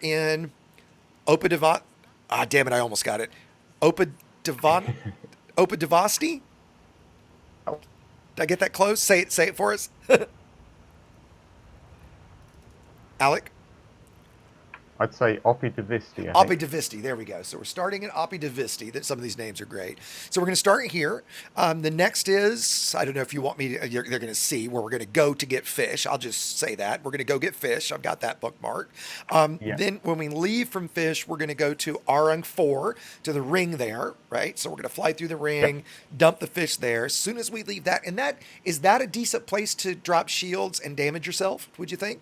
in Opedivasti. Ah, damn it, I almost got it. Opedivasti? Did I get that close? Say it for us. Alec?
I'd say Oppie Divisti, I
Oppie
think.
Divisti, there we go. So we're starting at Oppie Divisti. That some of these names are great. So we're going to start here. The next is, I don't know if you want me to, they're going to see where we're going to go to get fish. I'll just say that. We're going to go get fish. I've got that bookmarked.
Yeah.
Then when we leave from fish, we're going to go to Arung 4, to the ring there, right? So we're going to fly through the
Yep.
ring, dump the fish there. As soon as we leave that, and that, is that a decent place to drop shields and damage yourself, would you think?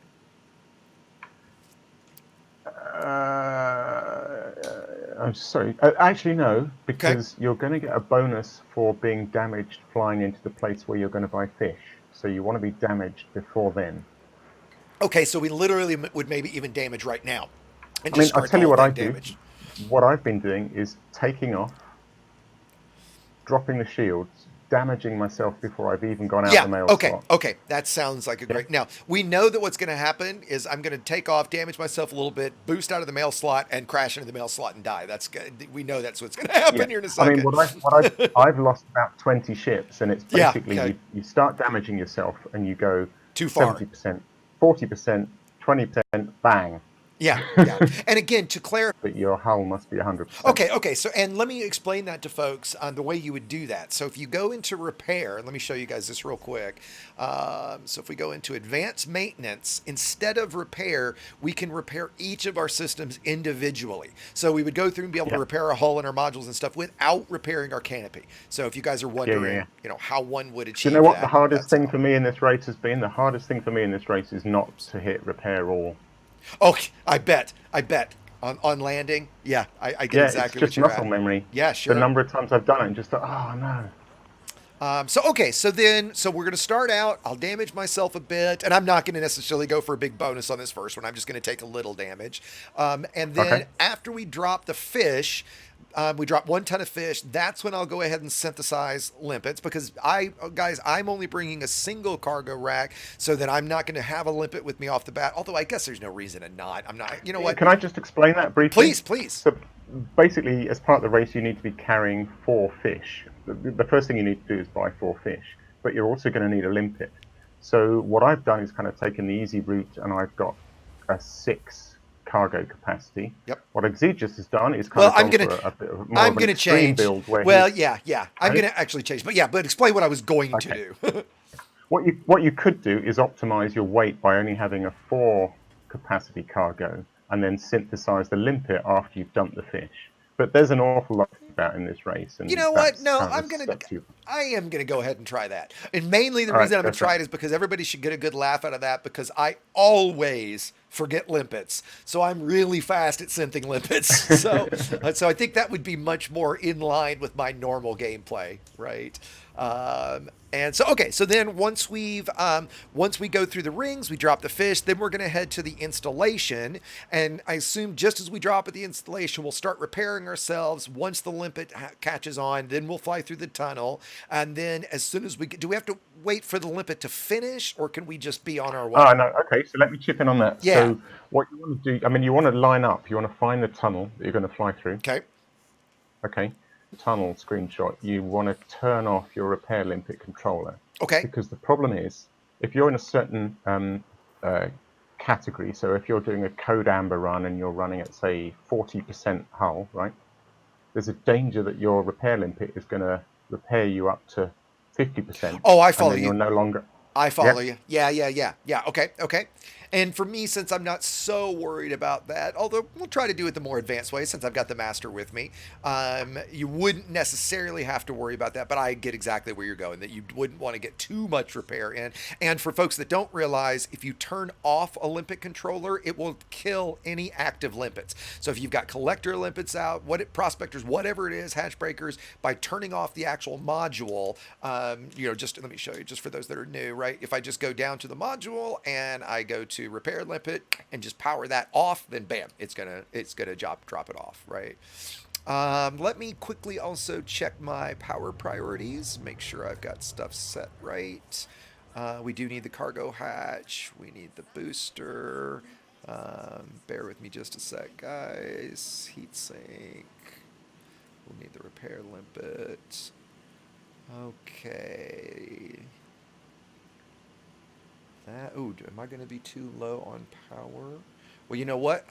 I'm sorry. Actually, no,
Okay.
because you're going to get a bonus for being damaged flying into the place where you're going to buy fish. So you want to be damaged before then.
Okay, so we literally would maybe even damage right now and
I
just
mean, I'll
start the
tell you
whole
what I
thing
do.
damaged.
What I've been doing is taking off, dropping the shields, damaging myself before I've even gone out
Yeah,
the mail
okay,
slot.
okay. That sounds like a
Yeah.
great. Now, we know that what's going to happen is I'm going to take off, damage myself a little bit, boost out of the mail slot, and crash into the mail slot and die. That's good. We know that's what's going to
Yeah.
happen here in a
I mean,
second.
I've lost about 20 ships, and it's
Yeah,
basically
okay.
you start damaging yourself, and you go
Too far.
70%, 40%, 20%, bang.
Yeah, yeah. And again, to clarify.
But your hull must be 100%.
Okay, okay. So, and let me explain that to folks on the way you would do that. So, if you go into repair, let me show you guys this real quick. So, if we go into advanced maintenance, instead of repair, we can repair each of our systems individually. So, we would go through and be able to
Yeah.
repair a hull and our modules and stuff without repairing our canopy. So, if you guys are
Yeah,
wondering,
yeah.
how one would
Do you know
achieve
what the
that,
hardest
that's
thing
how.
for me in this race has been? The hardest thing for me in this race is not to hit repair all.
Okay, I bet. I bet. On landing, yeah, I get
Yeah, it's
exactly what
just
you're
muscle
at.
memory.
Yeah,
The
sure.
number of times I've done it and just thought, oh no.
So okay, so we're gonna start out. I'll damage myself a bit, and I'm not gonna necessarily go for a big bonus on this first one. I'm just gonna take a little damage, and then
Okay.
after we drop the fish, we drop 1 ton of fish. That's when I'll go ahead and synthesize limpets because guys, I'm only bringing a single cargo rack, so that I'm not gonna have a limpet with me off the bat. Although I guess there's no reason to not. I'm not. You know what?
Can I just explain that briefly?
Please, please.
So basically, as part of the race, you need to be carrying 4 fish. The first thing you need to do is buy 4 fish, but you're also going to need a limpet. So what I've done is kind of taken the easy route, and I've got a 6 cargo capacity.
Yep.
What Exegius has done is kind
Well,
of gone for a bit of more
I'm
of an
gonna
extreme
change.
build where
Well,
he's
yeah. I'm
right?
gonna actually change. But explain what I was going to
Okay.
do.
What you could do is optimize your weight by only having a 4 capacity cargo and then synthesize the limpet after you've dumped the fish. But there's an awful lot about in this race,
You
and
know what?
that's
No,
kind of up to you.
I am gonna go ahead and try that. And mainly the
All right,
reason I'm
go
gonna
for
try
it.
it is because everybody should get a good laugh out of that because I always forget limpets. So I'm really fast at synthing limpets. So I think that would be much more in line with my normal gameplay, right? And so okay, so then once we go through the rings, we drop the fish. Then we're gonna head to the installation, and I assume just as we drop at the installation, we'll start repairing ourselves. Once the limpet catches on, then we'll fly through the tunnel, and then as soon as do we have to wait for the limpet to finish, or can we just be on our way?
Ah, no, okay, so let me chip in on that.
Yeah.
So what you want to do, I mean, you want to line up. You want to find the tunnel that you're going to fly through.
Okay.
Okay, tunnel screenshot. You want to turn off your repair limpet controller
Okay.
because the problem is if you're in a certain category. So if you're doing a code amber run and you're running at say 40% hull, right? There's a danger that your repair limpet is going to repair you up to 50%,
Oh, I
and
follow
then you're
you.
no longer.
I
Yeah.
follow you. Yeah. Okay. And for me, since I'm not so worried about that, although we'll try to do it the more advanced way, since I've got the master with me, you wouldn't necessarily have to worry about that. But I get exactly where you're going, that you wouldn't want to get too much repair in. And for folks that don't realize, if you turn off a limpet controller, it will kill any active limpets. So if you've got collector limpets out, prospectors, whatever it is, hatch breakers, by turning off the actual module, just let me show you, just for those that are new, right? If I just go down to the module and I go to repair limpet and just power that off, then bam, it's gonna drop it off, right? Let me quickly also check my power priorities, make sure I've got stuff set right. We do need the cargo hatch, we need the booster. Bear with me just a sec, guys. Heat sink. We'll need the repair limpet. Okay. Am I going to be too low on power? Well, you know what?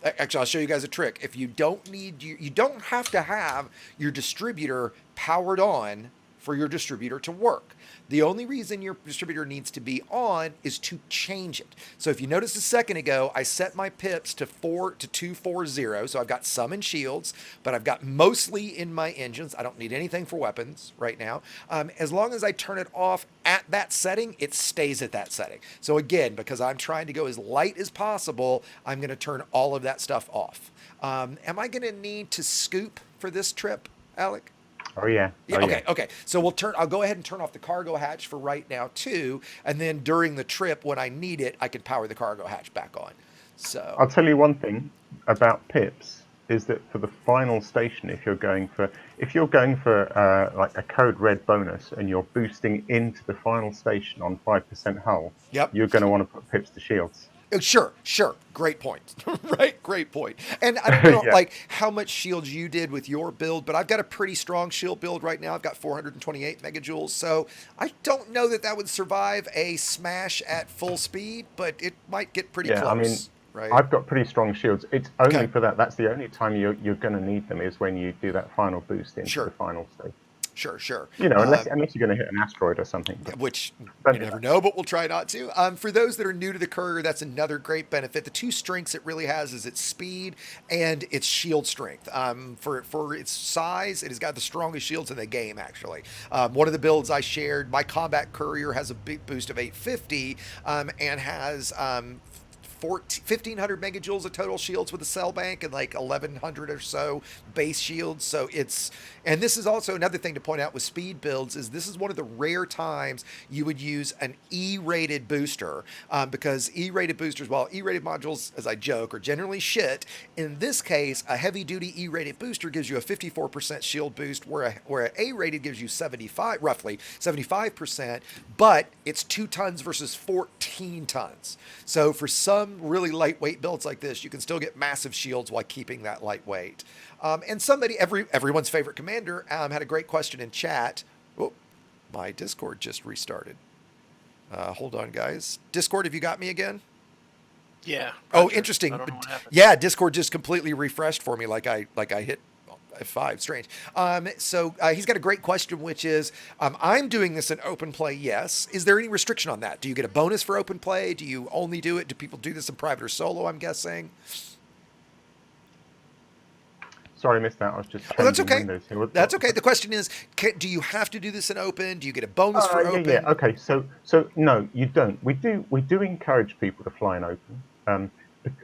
Actually, I'll show you guys a trick. If you don't need you don't have to have your distributor powered on for your distributor to work. The only reason your distributor needs to be on is to change it. So if you noticed a second ago, I set my pips to 240. So I've got some in shields, but I've got mostly in my engines. I don't need anything for weapons right now. As long as I turn it off at that setting, it stays at that setting. So again, because I'm trying to go as light as possible, I'm going to turn all of that stuff off. Am I going to need to scoop for this trip, Alec?
Oh yeah.
Yeah,
Oh,
okay, okay. So I'll go ahead and turn off the cargo hatch for right now too, and then during the trip when I need it, I can power the cargo hatch back on. So
I'll tell you one thing about pips is that for the final station, if you're going for like a code red bonus and you're boosting into the final station on 5% hull,
Yep.
you're going to want to put pips to shields.
Sure. Great point. Right? Great point. And I don't know
Yeah.
like how much shields you did with your build, but I've got a pretty strong shield build right now. I've got 428 megajoules. So I don't know that would survive a smash at full speed, but it might get pretty close.
I mean,
right?
I've got pretty strong shields. It's only
Okay.
for that. That's the only time you're going to need them is when you do that final boost into
Sure.
the final stage.
Sure.
You know, unless you're going to hit an asteroid or something.
Which you
Don't do
never
that.
know, but we'll try not to. For those that are new to the courier, that's another great benefit. The two strengths it really has is its speed and its shield strength. For its size, it has got the strongest shields in the game, actually. One of the builds I shared, my combat courier has a big boost of 850 and has 1,500 megajoules of total shields with a cell bank and like 1,100 or so base shields. So and this is also another thing to point out with speed builds is this is one of the rare times you would use an E-rated booster because E-rated boosters, while E-rated modules, as I joke, are generally shit. In this case, a heavy-duty E-rated booster gives you a 54% shield boost, where an A-rated gives you roughly 75%, but it's 2 tons versus 14 tons. So for some really lightweight builds like this, you can still get massive shields while keeping that lightweight. And everyone's favorite commander, had a great question in chat. Oh, my Discord just restarted. Hold on, guys. Discord, have you got me again?
Yeah.
Oh,
Roger.
interesting.
I don't know what happened.
Yeah, Discord just completely refreshed for me, like I hit F5. Strange. So he's got a great question, which is, I'm doing this in open play. Yes. Is there any restriction on that? Do you get a bonus for open play? Do you only do it? Do people do this in private or solo? I'm guessing.
Sorry, I missed that. I was just
Oh, that's
changing
okay.
windows here.
That's okay. The question is, do you have to do this in open? Do you get a bonus for open?
Yeah. Okay. So no, you don't. We do encourage people to fly in open.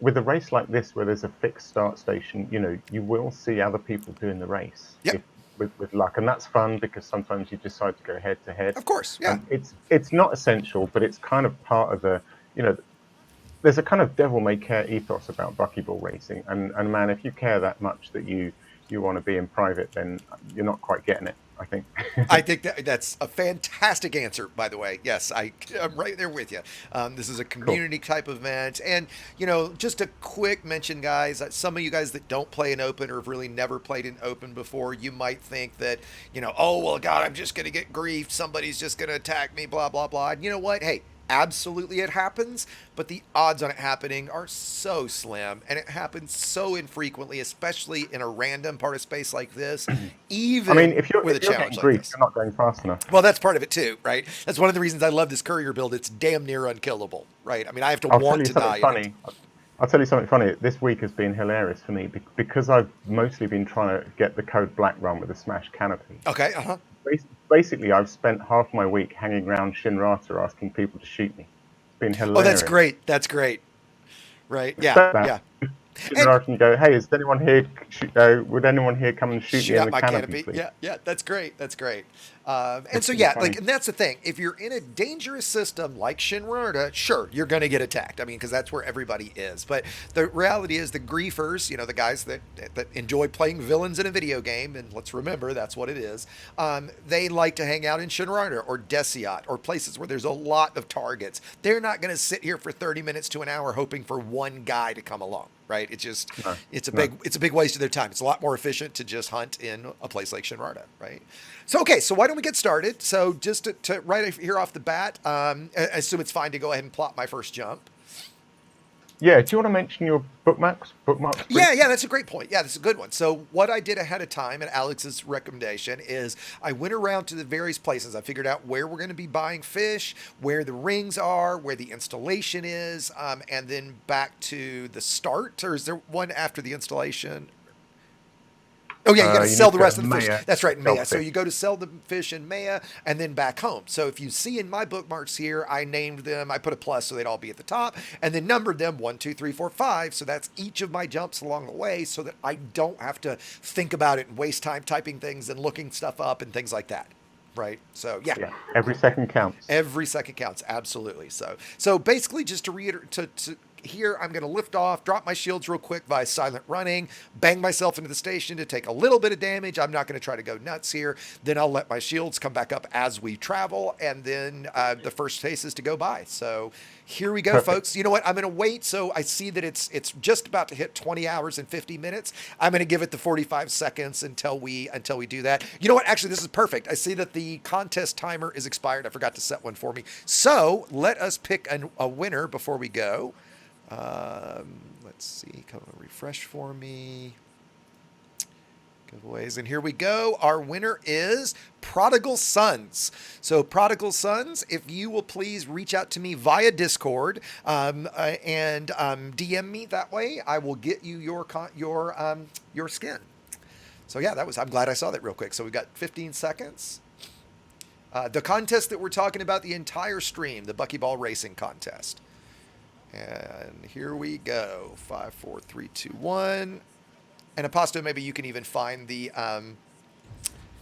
With a race like this, where there's a fixed start station, you know, you will see other people doing the race.
Yep.
With luck, and that's fun because sometimes you decide to go head to head.
Of course, yeah.
It's not essential, but it's kind of part of the, you know, there's a kind of devil may care ethos about buckyball racing, and man, if you care that much that you want to be in private, then you're not quite getting it, I think.
I think that's a fantastic answer, by the way. Yes, I'm right there with you. This is a community type event. And, you know, just a quick mention, guys, some of you guys that don't play in open or have really never played in open before, you might think that, you know, oh, well, God, I'm just going to get grief. Somebody's just going to attack me, blah, blah, blah. And you know what? Hey, absolutely it happens, but the odds on it happening are so slim, and it happens so infrequently, especially in a random part of space like this. Even
I mean, if you're
with a challenge
getting
like
grief,
this.
you're not going fast enough.
Well, that's part of it too, right? That's one of the reasons I love this courier build. It's damn near unkillable, right? I mean, I have to want to die.
I'll tell you something funny. This week has been hilarious for me because I've mostly been trying to get the code black run with a smash canopy.
Okay,
Basically, I've spent half my week hanging around Shinrata asking people to shoot me. It's been hilarious.
Oh, that's great. That's great. Right? Yeah.
Shinrata can go, hey, is anyone here? Would anyone here come and shoot me in the canopy, please?
Yeah, that's great. That's great. And
It's
so,
pretty
yeah,
funny.
and that's the thing. If you're in a dangerous system like Shinrata, sure, you're going to get attacked. I mean, because that's where everybody is. But the reality is the griefers, you know, the guys that enjoy playing villains in a video game, and let's remember that's what it is, they like to hang out in Shinrata or Desiat or places where there's a lot of targets. They're not going to sit here for 30 minutes to an hour hoping for one guy to come along. right? It's just,
No,
it's a
no.
big waste of their time. It's a lot more efficient to just hunt in a place like Shenarda, right? So, okay, so why don't we get started? So just to right here off the bat, I assume it's fine to go ahead and plot my first jump.
Yeah, do you want to mention your bookmarks?
Yeah, that's a great point. Yeah, that's a good one. So what I did ahead of time at Alex's recommendation is I went around to the various places. I figured out where we're going to be buying fish, where the rings are, where the installation is, and then back to the start. Or is there one after the installation? Oh yeah, you got to
You
sell
need
the
to
rest of the fish.
Maya,
That's right, in
sell
Maya. So
fish.
you go to sell the fish in Maya and then back home. So if you see in my bookmarks here, I named them. I put a plus so they'd all be at the top, and then numbered them 1, 2, 3, 4, 5. So that's each of my jumps along the way, so that I don't have to think about it and waste time typing things and looking stuff up and things like that. Right. So yeah.
Yeah, every second counts.
Every second counts, absolutely. So basically, just to reiterate, to here, I'm going to lift off, drop my shields real quick by silent running, bang myself into the station to take a little bit of damage. I'm not going to try to go nuts here. Then I'll let my shields come back up as we travel, and then the first phase is to go by. So here we go,
Perfect.
folks. You know what? I'm going to wait. So I see that it's just about to hit 20 hours and 50 minutes. I'm going to give it the 45 seconds until we do that. You know what? Actually, this is perfect. I see that the contest timer is expired. I forgot to set one for me. So let us pick a winner before we go. Let's see. Come on, refresh for me. Giveaways, and here we go. Our winner is Prodigal Sons. So Prodigal Sons, if you will please reach out to me via Discord and DM me that way, I will get you your skin. So yeah, I'm glad I saw that real quick. So we got 15 seconds. The contest that we're talking about, the entire stream, the Buckyball Racing contest. And here we go. 5, 4, 3, 2, 1. And Aposto, maybe you can even find the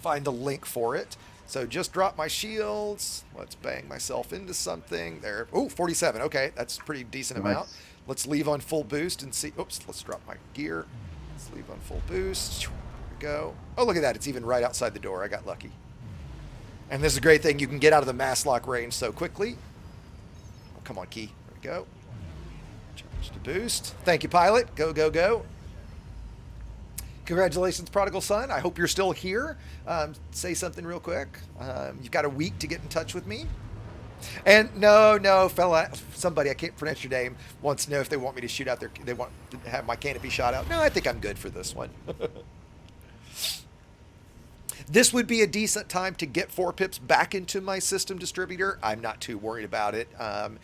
link for it. So just drop my shields. Let's bang myself into something there. Oh, 47. Okay, that's a pretty decent amount. Let's leave on full boost and see. Oops, let's drop my gear. Let's leave on full boost. There we go. Oh, look at that. It's even right outside the door. I got lucky. And this is a great thing. You can get out of the mass lock range so quickly. Oh, come on, key. There we go. Charge to boost. Thank you, pilot. Go, go, go. Congratulations, Prodigal Son. I hope you're still here. Say something real quick. You've got a week to get in touch with me. And no, fella, somebody, I can't pronounce your name, wants to know if they want me to shoot out they want to have my canopy shot out. No, I think I'm good for this one. This would be a decent time to get 4 pips back into my system distributor. I'm not too worried about it. I'm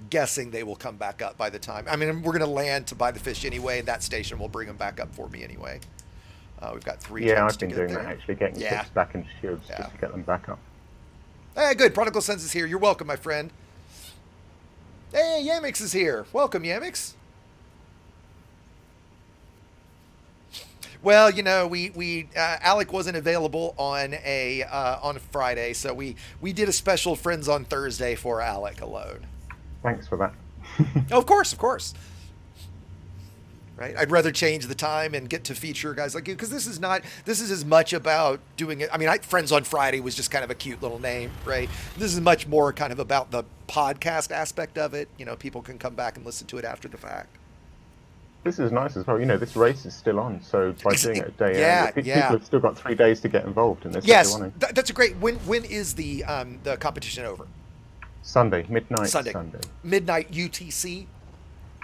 guessing they will come back up by the time. I mean, we're going to land to buy the fish anyway, and that station will bring them back up for me anyway. We've got 3
Yeah,
jumps
I've been
to
doing
get
that,
there.
actually, getting ships back into shields just to get them back up.
Hey, good. Prodigal Sons is here. You're welcome, my friend. Hey, Yamix is here. Welcome, Yamix. Well, you know, we Alec wasn't available on on Friday, so we did a special Friends on Thursday for Alec alone.
Thanks for that.
Oh, of course. Right? I'd rather change the time and get to feature guys like you, because this is as much about doing it. I mean, Friends on Friday was just kind of a cute little name, right? This is much more kind of about the podcast aspect of it. You know, people can come back and listen to it after the fact.
This is nice as well. You know, this race is still on, so by doing it a day earlier, people
yeah.
have still got 3 days to get involved in this.
Yes,
if they want to.
that's a great. When is the competition over?
Sunday, midnight.
Sunday. Midnight UTC.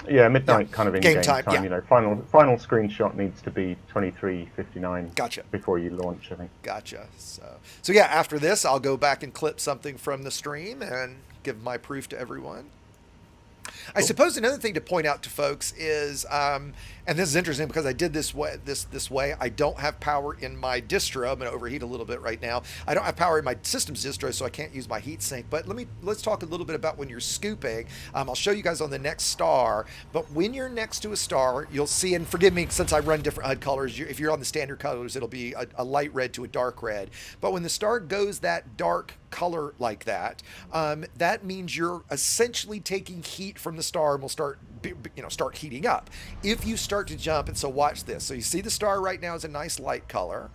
Yeah, midnight kind of in game time.
Yeah.
You know, final screenshot needs to be 23:59.
Gotcha.
Before you launch, I think.
Gotcha. So yeah, after this, I'll go back and clip something from the stream and give my proof to everyone. Cool. I suppose another thing to point out to folks is, and this is interesting because I did this way. I don't have power in my distro. I'm going to overheat a little bit right now. I don't have power in my system's distro, so I can't use my heat sink. But let's talk a little bit about when you're scooping. I'll show you guys on the next star. But when you're next to a star, you'll see, and forgive me since I run different HUD colors. If you're on the standard colors, it'll be a light red to a dark red. But when the star goes that dark color like that, that means you're essentially taking heat from the star and will start heating up. If you start to jump, and so watch this. So you see the star right now is a nice light color.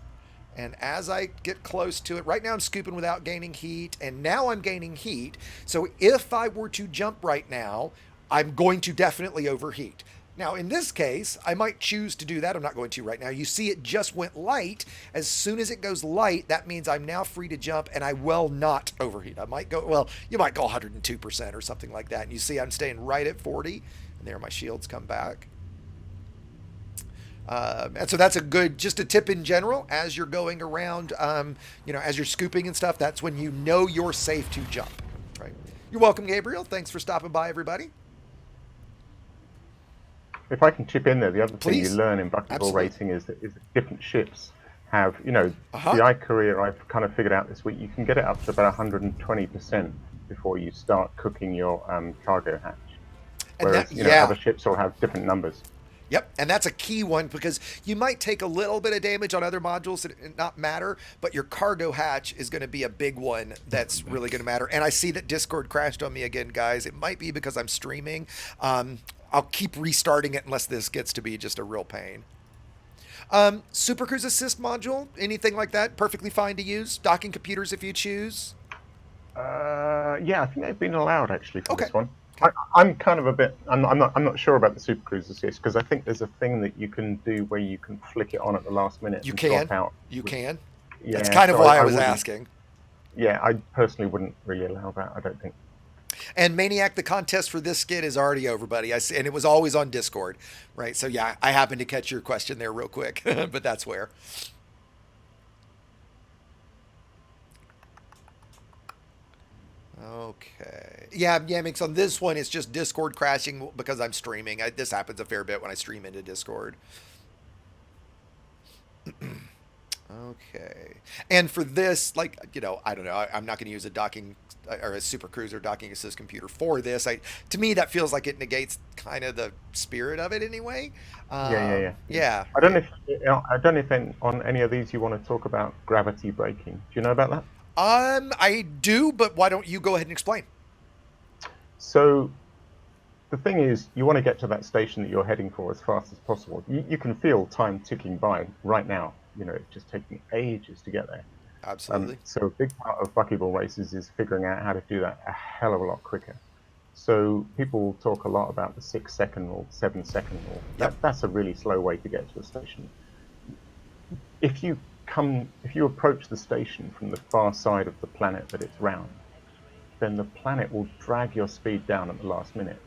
And as I get close to it, right now I'm scooping without gaining heat, and now I'm gaining heat. So if I were to jump right now, I'm going to definitely overheat. Now, in this case, I might choose to do that. I'm not going to right now. You see it just went light. As soon as it goes light, that means I'm now free to jump and I will not overheat. I might go, well, you might go 102% or something like that. And you see I'm staying right at 40. And there my shields come back. And so that's a good, just a tip in general as you're going around, as you're scooping and stuff, that's when you know you're safe to jump, right? You're welcome, Gabriel. Thanks for stopping by, everybody.
If I can chip in there, the other thing
Please.
you learn in Buckyball
Absolutely.
Racing is that different ships have,
Uh-huh.
the iCourier I've kind of figured out this week, you can get it up to about 120% before you start cooking your cargo hatch.
And
Whereas, other ships will have different numbers.
Yep, and that's a key one because you might take a little bit of damage on other modules that it not matter, but your cargo hatch is going to be a big one that's really going to matter. And I see that Discord crashed on me again, guys. It might be because I'm streaming. I'll keep restarting it unless this gets to be just a real pain. Super Cruise Assist module, anything like that, perfectly fine to use. Docking computers if you choose.
Yeah, I think they've been allowed actually for
Okay.
this one. I'm kind of a bit. I'm not sure about the Super Cruise Assist because I think there's a thing that you can do where you can flick it on at the last minute.
You
and
can.
drop out.
You can.
Yeah,
That's kind of
so
why I was
wouldn't-
asking.
Yeah, I personally wouldn't really allow that. I don't think.
And Maniac, the contest for this skit is already over, buddy. I see, and it was always on Discord, right? So yeah, I happened to catch your question there real quick, but that's where. Okay. Yeah, Mix, on this one, it's just Discord crashing because I'm streaming. This happens a fair bit when I stream into Discord. Okay. And for this, I don't know. I'm not going to use a docking or a Super Cruiser docking assist computer for this. To me, that feels like it negates kind of the spirit of it anyway. Yeah.
I don't know if on any of these you want to talk about gravity braking. Do you know about that?
I do, but why don't you go ahead and explain?
So the thing is, you want to get to that station that you're heading for as fast as possible. You can feel time ticking by right now. It's just taking ages to get there.
Absolutely.
So a big part of Buckyball races is figuring out how to do that a hell of a lot quicker. So people talk a lot about the 6-second rule, 7-second rule.
Yep.
That's a really slow way to get to a station. If you approach the station from the far side of the planet that it's round, then the planet will drag your speed down at the last minute.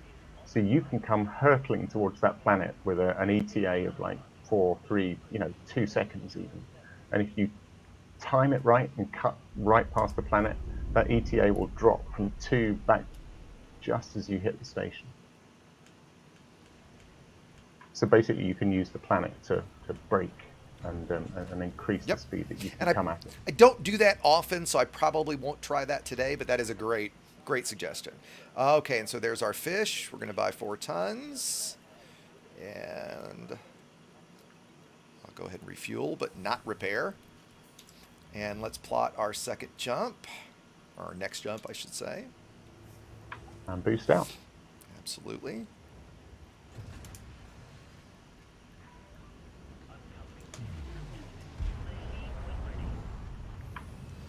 So you can come hurtling towards that planet with an ETA of 4, 3, 2 seconds even. And if you time it right and cut right past the planet, that ETA will drop from 2 back just as you hit the station. So basically you can use the planet to brake and increase the speed that you can come at it.
I don't do that often, so I probably won't try that today, but that is a great suggestion. Okay, and so there's our fish. We're going to buy 4 tons. And I'll go ahead and refuel, but not repair. And let's plot our second jump, or our next jump, I should say.
And boost out.
Absolutely.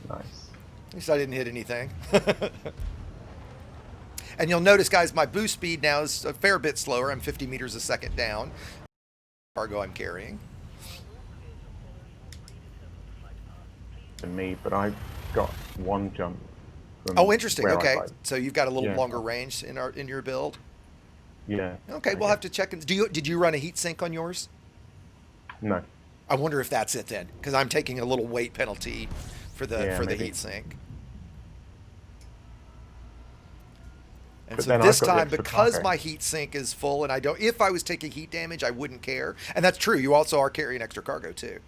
Nice.
At least I didn't hit anything. And you'll notice, guys, my boost speed now is a fair bit slower. I'm 50 meters a second down. Cargo I'm carrying.
Than me, but I've got 1 jump.
Oh, interesting. Okay,
like.
so you've got a little longer range in your build.
Yeah.
Okay, we'll have to check. Did you run a heat sink on yours?
No.
I wonder if that's it then, because I'm taking a little weight penalty for the
maybe.
heat sink. And
But
so
then
this
I've got the
time,
extra
because
cargo.
my heat sink is full, and if I was taking heat damage, I wouldn't care. And that's true. You also are carrying extra cargo too.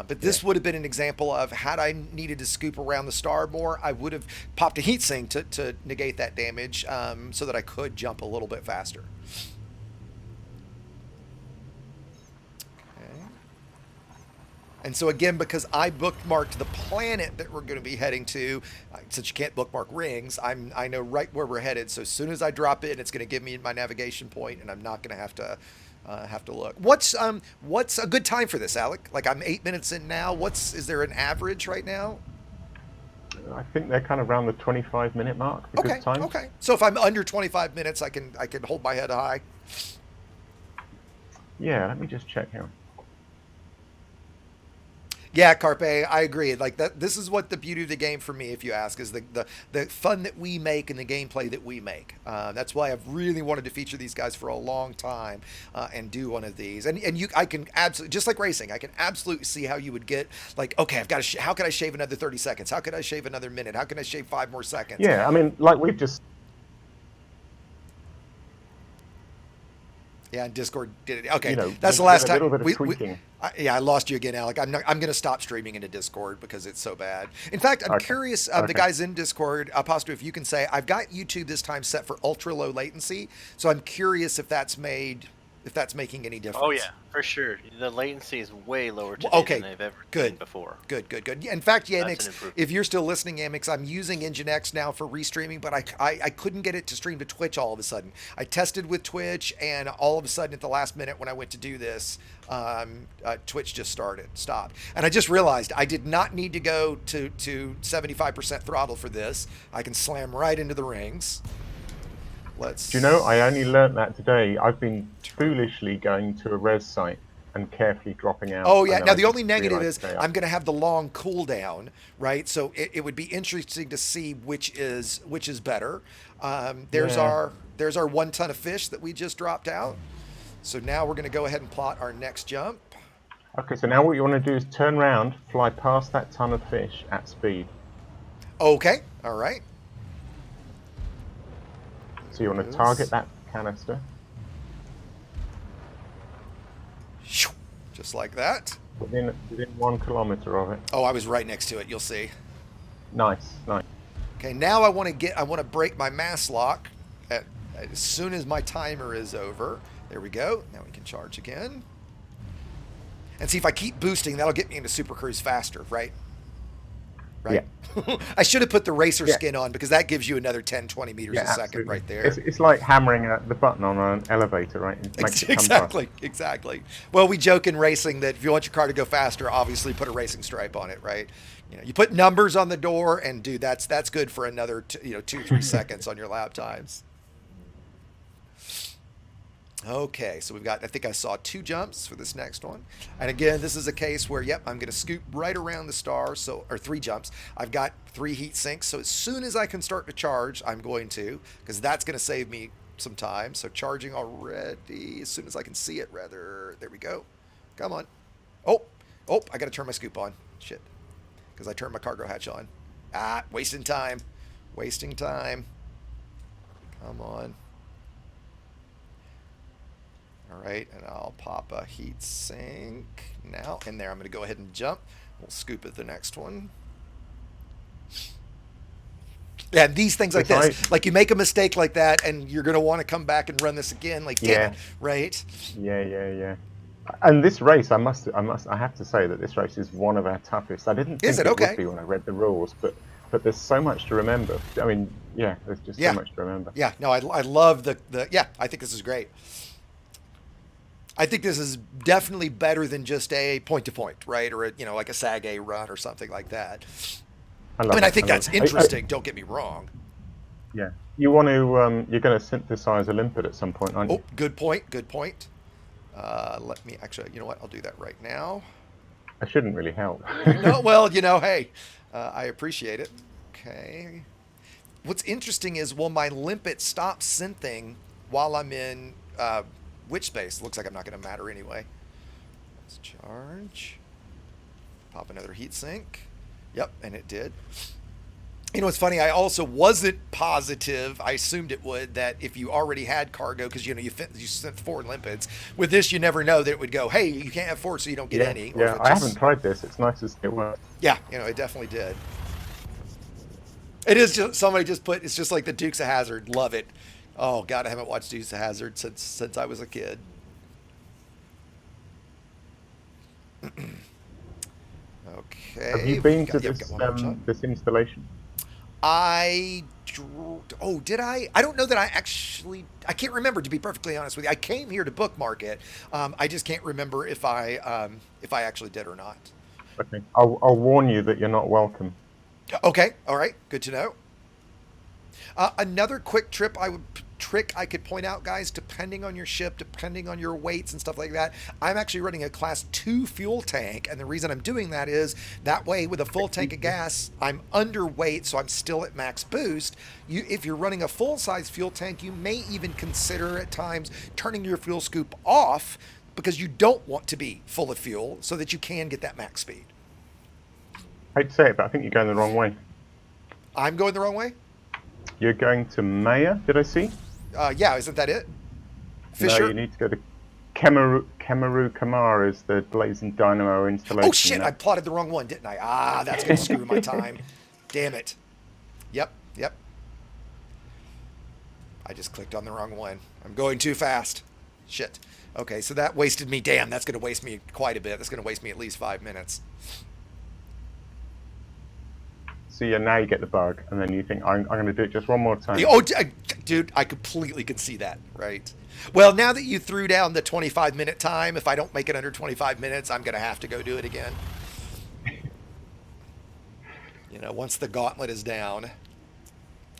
But this would have been an example of, had I needed to scoop around the star more, I would have popped a heat sink to negate that damage, so that I could jump a little bit faster. Okay. And so again, because I bookmarked the planet that we're going to be heading to, since you can't bookmark rings, I know right where we're headed. So as soon as I drop in, it's going to give me my navigation point, and I'm not going to have to look. What's a good time for this, Alec? I'm 8 minutes in now. Is there an average right now?
I think they're kind of around the 25-minute mark for good times.
Okay. So if I'm under 25 minutes, I can hold my head high.
Yeah, let me just check here.
Yeah, Carpe, I agree. Like that, this is what the beauty of the game for me, if you ask, is the fun that we make and the gameplay that we make. That's why I've really wanted to feature these guys for a long time and do one of these. And I can absolutely, just like racing, I can absolutely see how you would get like, okay, I've got to. How can I shave another 30 seconds? How can I shave another minute? How can I shave 5 more seconds?
Yeah, I mean, like we've just.
Yeah, and Discord did it. Okay,
You know,
that's the
with
last
a little
time.
bit of tweaking.
Yeah, I lost you again, Alec. I'm going to stop streaming into Discord because it's so bad. In fact, I'm
Okay.
curious. The
Okay.
guys in Discord, Apostle, if you can say, I've got YouTube this time set for ultra low latency, so I'm curious if that's making any difference.
Oh yeah, for sure. The latency is way lower today
Okay,
than I've ever
good.
seen before.
Good. In fact,
That's an
Yamix,
improvement.
if you're still listening, Yamix, I'm using Nginx now for restreaming, but I couldn't get it to stream to Twitch all of a sudden. I tested with Twitch, and all of a sudden at the last minute when I went to do this, Twitch just stopped. And I just realized I did not need to go to 75% throttle for this. I can slam right into the rings.
Do you know, I only learnt that today. I've been foolishly going to a res site and carefully dropping out.
Oh yeah.
And
Now
I
the
just
only negative
realised
is
today
I'm going to have the long cooldown, right? So it would be interesting to see which is better. There's
Yeah.
our 1 ton of fish that we just dropped out. So now we're going to go ahead and plot our next jump.
Okay, so now what you want to do is turn around, fly past that ton of fish at speed.
Okay. All right.
So you want to target that canister.
Just like that.
Within 1 kilometer of it.
Oh, I was right next to it. You'll see.
Nice.
Okay. Now I want to break my mass lock as soon as my timer is over. There we go. Now we can charge again. And see if I keep boosting, that'll get me into Super Cruise faster, right? Right. Yeah. I should have put the racer skin on because that gives you another 10, 20 meters a second
absolutely.
right there.
It's like hammering the button on an elevator, right? It makes it come fast.
Exactly. Well, we joke in racing that if you want your car to go faster, obviously put a racing stripe on it, right? You know, you put numbers on the door, and dude, that's good for another 2-3 seconds on your lap times. Okay, so we've got, I think I saw 2 jumps for this next one. And again, this is a case where, yep, I'm going to scoop right around the star, or 3 jumps. I've got 3 heat sinks, so as soon as I can start to charge, I'm going to, because that's going to save me some time. So charging already, as soon as I can see it, rather. There we go. Come on. Oh, I got to turn my scoop on. Shit, because I turned my cargo hatch on. Wasting time. Come on. All right, and I'll pop a heat sink now. In there, I'm going to go ahead and jump. We'll scoop at the next one. Yeah, these things like this, like you make a mistake like that, and you're going to want to come back and run this again. Like, damn it, right?
Yeah. And this race, I have to say that this race is one of our toughest. I didn't think it would be when I read the rules, but there's so much to remember. I mean, yeah, there's just so much to remember.
Yeah, no, I love the I think this is great. I think this is definitely better than just a point-to-point, right? Or like a SAG A run or something like that. I think that's interesting. Don't get me wrong.
Yeah, you want to. You're going to synthesize a limpet at some point, aren't you?
Oh, good point. Let me actually. You know what? I'll do that right now.
I shouldn't really help.
No, well, hey, I appreciate it. Okay. What's interesting is, will my limpet stop synthing while I'm in witch space? Looks like I'm not going to matter anyway. Let's charge. Pop another heat sink. Yep, and it did. You know, it's funny. I also wasn't positive. I assumed it would, that if you already had cargo, because you sent 4 limpets. With this, you never know that it would go, hey, you can't have 4, so you don't get any.
Yeah, I haven't tried this. It's nice as it works.
Yeah, it definitely did. It is just, somebody just put, it's just like the Dukes of Hazzard. Love it. Oh God, I haven't watched Dukes of Hazzard since I was a kid. Okay.
Have you been to this installation?
Did I? I don't know that I can't remember, to be perfectly honest with you. I came here to bookmark it. I just can't remember if I actually did or not.
Okay. I'll warn you that you're not welcome.
Okay. All right. Good to know. Another quick trip I would trick I could point out, guys, depending on your ship, depending on your weights and stuff like that, I'm actually running a class 2 fuel tank. And the reason I'm doing that is that way with a full tank of gas, I'm underweight, so I'm still at max boost. If you're running a full-size fuel tank, you may even consider at times turning your fuel scoop off because you don't want to be full of fuel so that you can get that max speed.
I hate to say it, but I think you're going the wrong way.
I'm going the wrong way?
You're going to Maya, did I see?
Yeah, isn't that it? Fisher?
No, you need to go to Kemaru Kamar is the Blazing Dynamo installation.
Oh shit, I plotted the wrong one, didn't I? Ah, that's going to screw my time. Damn it. Yep. I just clicked on the wrong one. I'm going too fast. Shit. Okay, so that wasted me. Damn, that's going to waste me quite a bit. That's going to waste me at least 5 minutes.
So yeah, now you get the bug, and then you think, I'm going to do it just one more time.
Oh, dude, I completely can see that, right? Well, now that you threw down the 25-minute time, if I don't make it under 25 minutes, I'm going to have to go do it again. Once the gauntlet is down.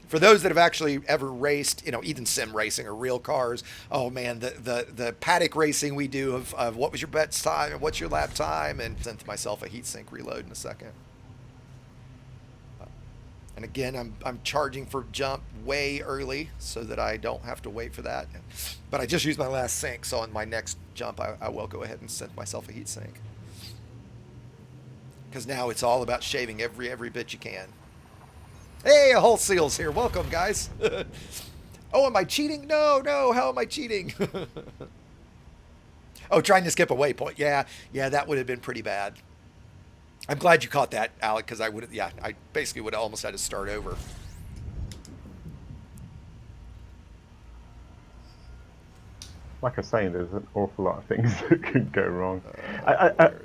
For those that have actually ever raced, even sim racing or real cars, oh man, the paddock racing we do of what was your best time and what's your lap time, and sent myself a heat sink reload in a second. And again, I'm charging for jump way early so that I don't have to wait for that. But I just used my last sink, so on my next jump, I will go ahead and send myself a heat sink. Because now it's all about shaving every bit you can. Hey, a Hull Seals here. Welcome, guys. Oh, am I cheating? No. How am I cheating? Oh, trying to skip a waypoint. Yeah, that would have been pretty bad. I'm glad you caught that, Alec, because I basically would have almost had to start over.
Like I say, there's an awful lot of things that could go wrong.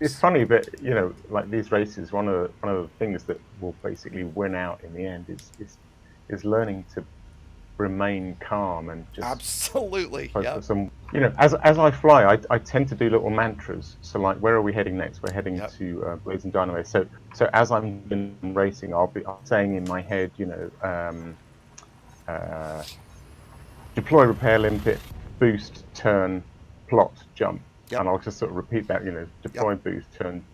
It's funny, but like these races, one of the things that will basically win out in the end is learning to remain calm and just
absolutely
focus on. As I fly, I tend to do little mantras. So like, where are we heading next? We're heading to Blazing Dynamo. So as I'm racing, I'll be saying in my head, deploy, repair, limpet, boost, turn, plot, jump. And I'll just sort of repeat that, deploy, boost, turn,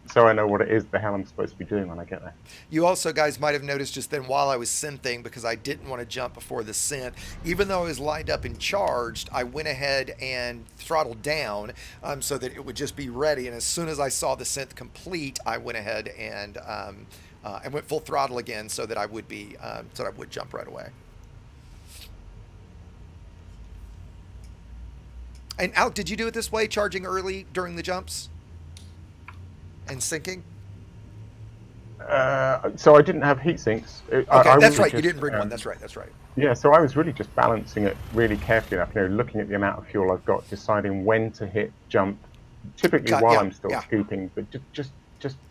so I know what it is the hell I'm supposed to be doing when I get there.
You also, guys, might have noticed just then while I was synthing, because I didn't want to jump before the synth, even though I was lined up and charged, I went ahead and throttled down so that it would just be ready. And as soon as I saw the synth complete, I went ahead and went full throttle again so that I would be so that I would jump right away. And Alec, did you do it this way, charging early during the jumps and syncing?
So I didn't have heat sinks.
Okay, that's right. You didn't bring one. That's right.
Yeah, so I was really just balancing it really carefully enough, looking at the amount of fuel I've got, deciding when to hit jump, typically while I'm still scooping, but just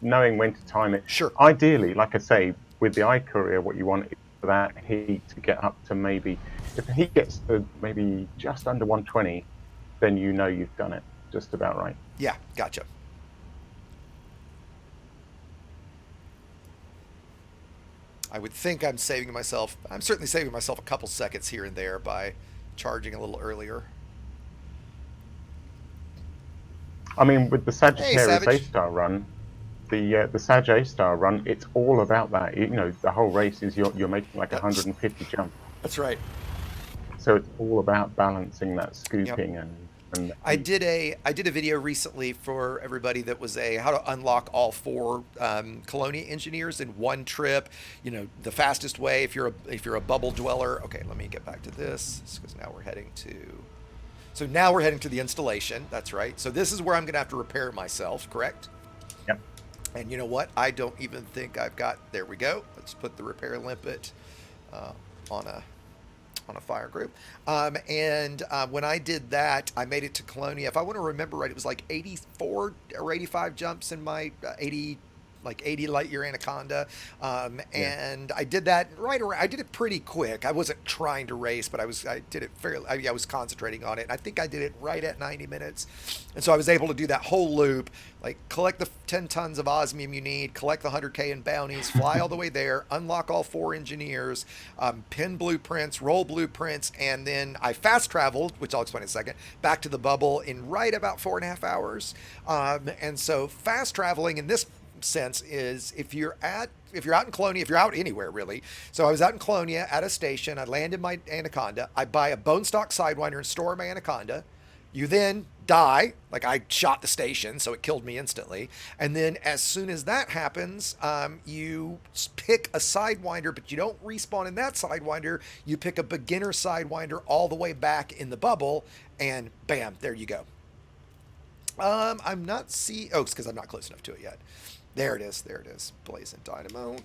knowing when to time it.
Sure.
Ideally, like I say, with the iCourier, what you want is for that heat to get up to maybe, if the heat gets to maybe just under 120, then you've done it just about right.
Yeah, gotcha. I would think I'm certainly saving myself a couple seconds here and there by charging a little earlier.
I mean, with the Sagittarius A-Star run, the Sag A-Star run, it's all about that. The whole race is you're making like 150 jumps.
That's right.
So it's all about balancing that scooping and
I did a video recently for everybody that was how to unlock all 4 Colonia engineers in one trip. The fastest way if you're a bubble dweller. Okay, let me get back to this because now we're heading to the installation. That's right. So this is where I'm going to have to repair myself. Correct?
Yep.
And you know what? I don't even think I've got. There we go. Let's put the repair limpet on a fire group. When I did that, I made it to Colonia. If I want to remember right, it was like 84 or 85 jumps in my 80 like 80 light year Anaconda,
Yeah.
and I did that right around. I did it pretty quick. I wasn't trying to race, but I did it fairly. I was concentrating on it. And I think I did it right at 90 minutes, and so I was able to do that whole loop, like collect the 10 tons of osmium you need, collect the 100K in bounties, fly all the way there, unlock all 4 engineers, pin blueprints, roll blueprints, and then I fast traveled, which I'll explain in a second, back to the bubble in right about 4.5 hours. And so fast traveling in this sense is if you're out in Colonia, if you're out anywhere really. So I was out in Colonia at a station. I landed my Anaconda. I buy a bone stock sidewinder and store my Anaconda. You then die, like I shot the station, so it killed me instantly. And then as soon as that happens, you pick a sidewinder, but you don't respawn in that sidewinder. You pick a beginner sidewinder all the way back in the bubble, and bam, there you go. I'm not oh, it's because I'm not close enough to it yet. There it is. There it is. Blazing Dynamo.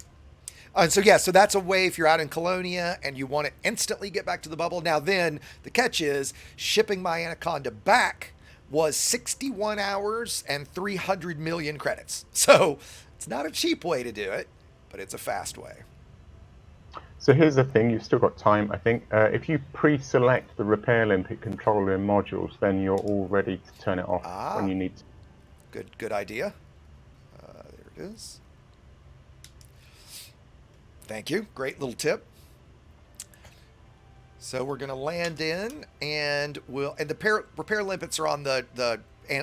And so, yeah, so that's a way if you're out in Colonia and you want to instantly get back to the bubble. Now, then the catch is shipping my Anaconda back was 61 hours and 300 million credits. So it's not a cheap way to do it, but it's a fast way.
So here's the thing, you've still got time, I think. If you pre-select the Repair Olympic controller in modules, then you're all ready to turn it off when you need to.
Good idea. There it is. Thank you. Great little tip. So we're going to land in, and the repair limpets are on the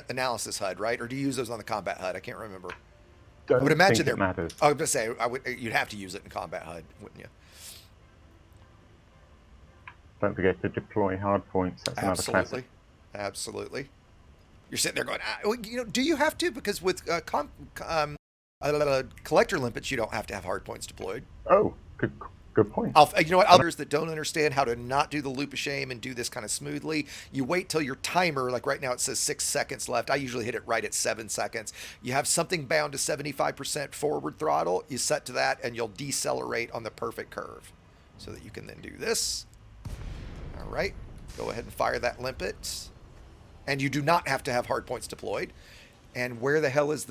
analysis HUD, right? Or do you use those on the combat HUD? I can't remember. I would imagine
it matters.
I was going to say you'd have to use it in combat HUD, wouldn't you?
Don't forget to deploy hard points. That's another classic.
Absolutely. You're sitting there going, do you have to? Because with collector limpets, you don't have to have hard points deployed.
Oh, good point.
You know what? Others that don't understand how to not do the loop of shame and do this kind of smoothly, you wait till your timer, like right now it says 6 seconds left. I usually hit it right at 7 seconds. You have something bound to 75% forward throttle. You set to that and you'll decelerate on the perfect curve so that you can then do this. All right. Go ahead and fire that limpet. And you do not have to have hard points deployed. And where the hell is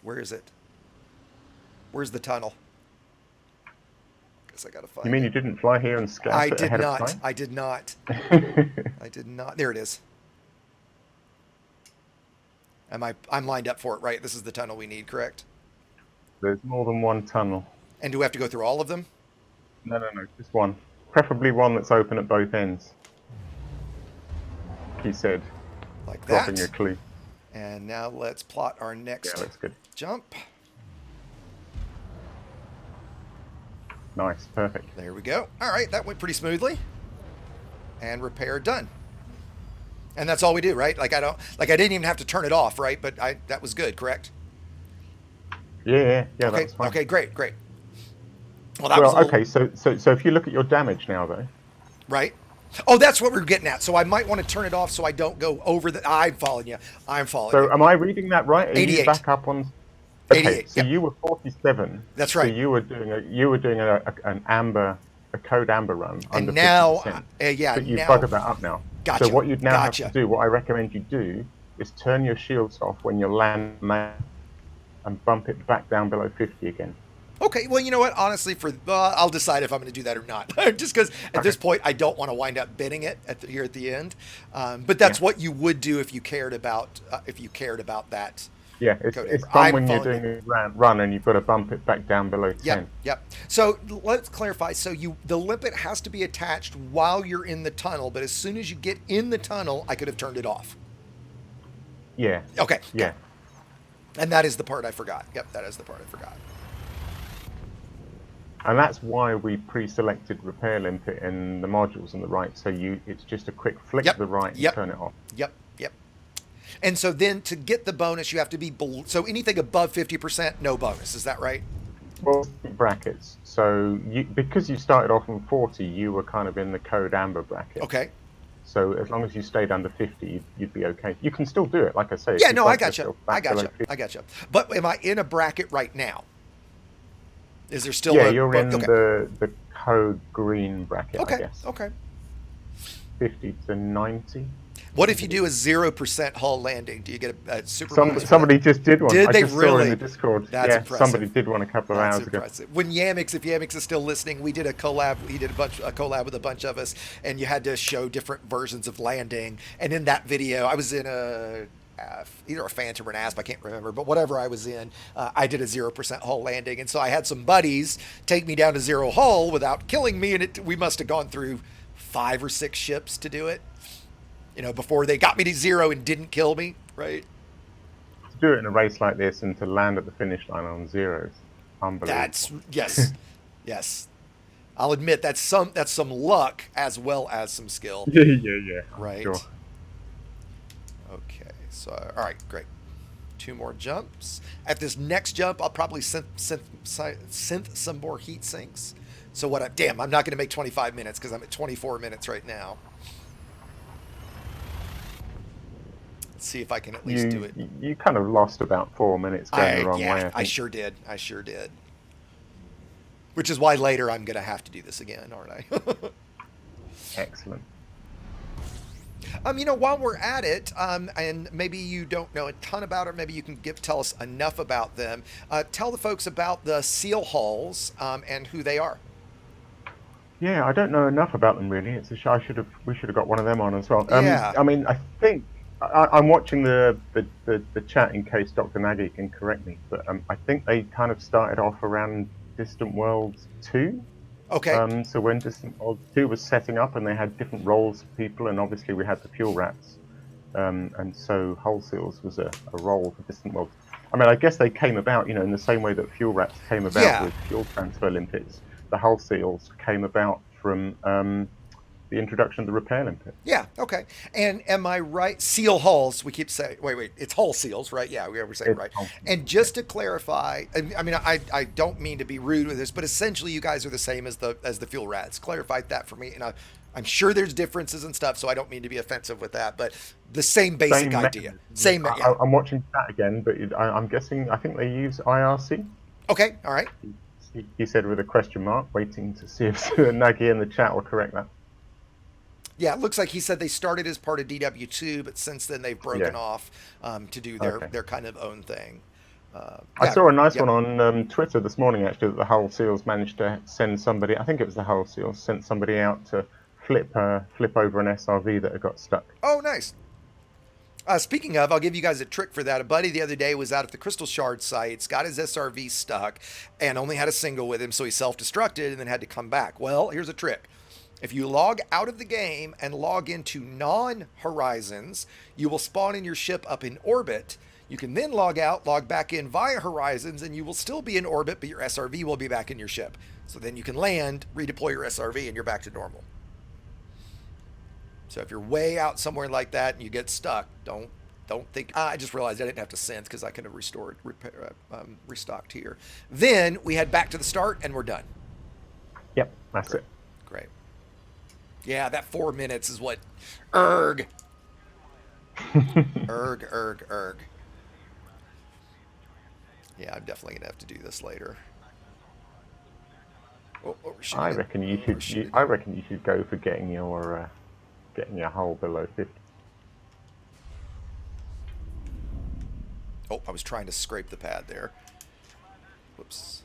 where is it? Where's the tunnel? Guess I gotta find
You mean
it.
you didn't fly here and scout it ahead of time?
I did not. I did not. There it is. I'm lined up for it, right? This is the tunnel we need, correct?
There's more than one tunnel.
And do we have to go through all of them?
No, just one. Preferably one that's open at both ends. He said,
like that.
Dropping your clue.
And now let's plot our next
that's good.
jump.
Nice, perfect.
There we go. All right, that went pretty smoothly. And repair done. And that's all we do, right? I didn't even have to turn it off, right? But that was good, correct?
Yeah,
okay,
that was fine.
Okay, great. Well, that was
okay. So if you look at your damage now, though,
right? Oh, that's what we're getting at. So I might want to turn it off so I don't go over the. I'm following you.
So am I reading that right? Are
88.
You back up on? Okay,
88.
so you were 47.
That's right.
So you were doing a code amber run under 50%.
And now,
But you buggered that up now.
Gotcha.
So what you'd now have to do, what I recommend you do, is turn your shields off when you land and bump it back down below 50 again.
Okay, well, you know what? Honestly, I'll decide if I'm going to do that or not. Just because at this point, I don't want to wind up bidding it here at the end. But that's what you would do if you cared about that.
Yeah, it's fun when you're doing a run and you've got to bump it back down below 10.
Yep. So let's clarify. So the limpet has to be attached while you're in the tunnel, but as soon as you get in the tunnel, I could have turned it off.
Yeah.
Okay.
Yeah.
And that is the part I forgot. Yep, that is the part I forgot.
And that's why we pre-selected repair limpet in the modules on the right. So it's just a quick flick to the right and turn it off.
Yep. And so then to get the bonus, you have to be so anything above 50%, no bonus. Is that right?
Well, brackets. So because you started off on 40, you were kind of in the code amber bracket.
Okay.
So as long as you stayed under 50, you'd be okay. You can still do it, like I say.
Yeah, no, I got you. I got you. But am I in a bracket right now? Is there still
you're in the code green bracket,
okay.
I guess.
Okay.
50 to 90.
What if you do a 0% hull landing? Do you get a super bonus for that?
Somebody just did one.
Did
I
they
just saw
really?
in the Discord.
That's
yeah,
impressive.
somebody did one a couple of
That's
hours ago.
impressive. When Yamix, if Yamix is still listening, we did a collab. He did a collab with a bunch of us, and you had to show different versions of landing. And in that video, I was in either a Phantom or an Asp, I can't remember, but whatever I was in, I did a 0% hull landing, and so I had some buddies take me down to 0 hull without killing me, and we must have gone through 5 or 6 ships to do it. Before they got me to 0 and didn't kill me, right?
To do it in a race like this and to land at the finish line on 0 is unbelievable.
Yes. I'll admit that's some luck as well as some skill.
Yeah. I'm
Right.
Sure.
Okay. So, all right, great. 2 more jumps. At this next jump, I'll probably synth some more heat sinks. So I'm not going to make 25 minutes because I'm at 24 minutes right now. Let's see if I can at least do it.
You kind of lost about 4 minutes going the wrong way.
I sure did. Which is why later I'm going to have to do this again, aren't I?
Excellent.
While we're at it, and maybe you don't know a ton about it, maybe you can tell us enough about them. Tell the folks about the seal hulls and who they are.
Yeah, I don't know enough about them really. It's a we should have got one of them on as well.
Yeah.
I mean, I think I'm watching the chat in case Dr. Nagy can correct me, but I think they kind of started off around Distant Worlds 2.
Okay.
So when Distant Worlds 2 was setting up and they had different roles of people, and obviously we had the fuel rats, and so hull seals was a role for Distant Worlds. I mean, I guess they came about, in the same way that fuel rats came about with fuel transfer limpets. The hull seals came about from the introduction of the repair limpet.
Yeah, okay. And am I right? Seal hulls, we keep saying, wait, it's hull seals, right? Yeah, we're saying it right. And just to clarify, I mean, I don't mean to be rude with this, but essentially you guys are the same as the fuel rats. Clarify that for me. And I'm sure there's differences and stuff, so I don't mean to be offensive with that, but the same basic idea.
I'm watching that again, but I'm guessing, I think they use IRC.
Okay, all right.
He said with a question mark, waiting to see if Nagy in the chat will correct that.
Yeah, it looks like he said they started as part of DW2, but since then they've broken off to do their kind of own thing.
I saw a nice one on Twitter this morning, actually, that the Hull Seals managed to send somebody, I think it was the Hull Seals, sent somebody out to flip over an SRV that had got stuck.
Oh, nice. Speaking of, I'll give you guys a trick for that. A buddy the other day was out at the Crystal Shard sites, got his SRV stuck, and only had a single with him, so he self-destructed and then had to come back. Well, here's a trick. If you log out of the game and log into non-Horizons, you will spawn in your ship up in orbit. You can then log out, log back in via Horizons, and you will still be in orbit, but your SRV will be back in your ship. So then you can land, redeploy your SRV, and you're back to normal. So if you're way out somewhere like that and you get stuck, don't think. I just realized I didn't have to synth because I could have restocked here. Then we head back to the start and we're done.
Yep, that's it.
Great. Yeah, that 4 minutes is what. Erg. Erg. Yeah, I'm definitely gonna have to do this later.
I reckon you should go for getting your hull below 50.
Oh, I was trying to scrape the pad there. Whoops.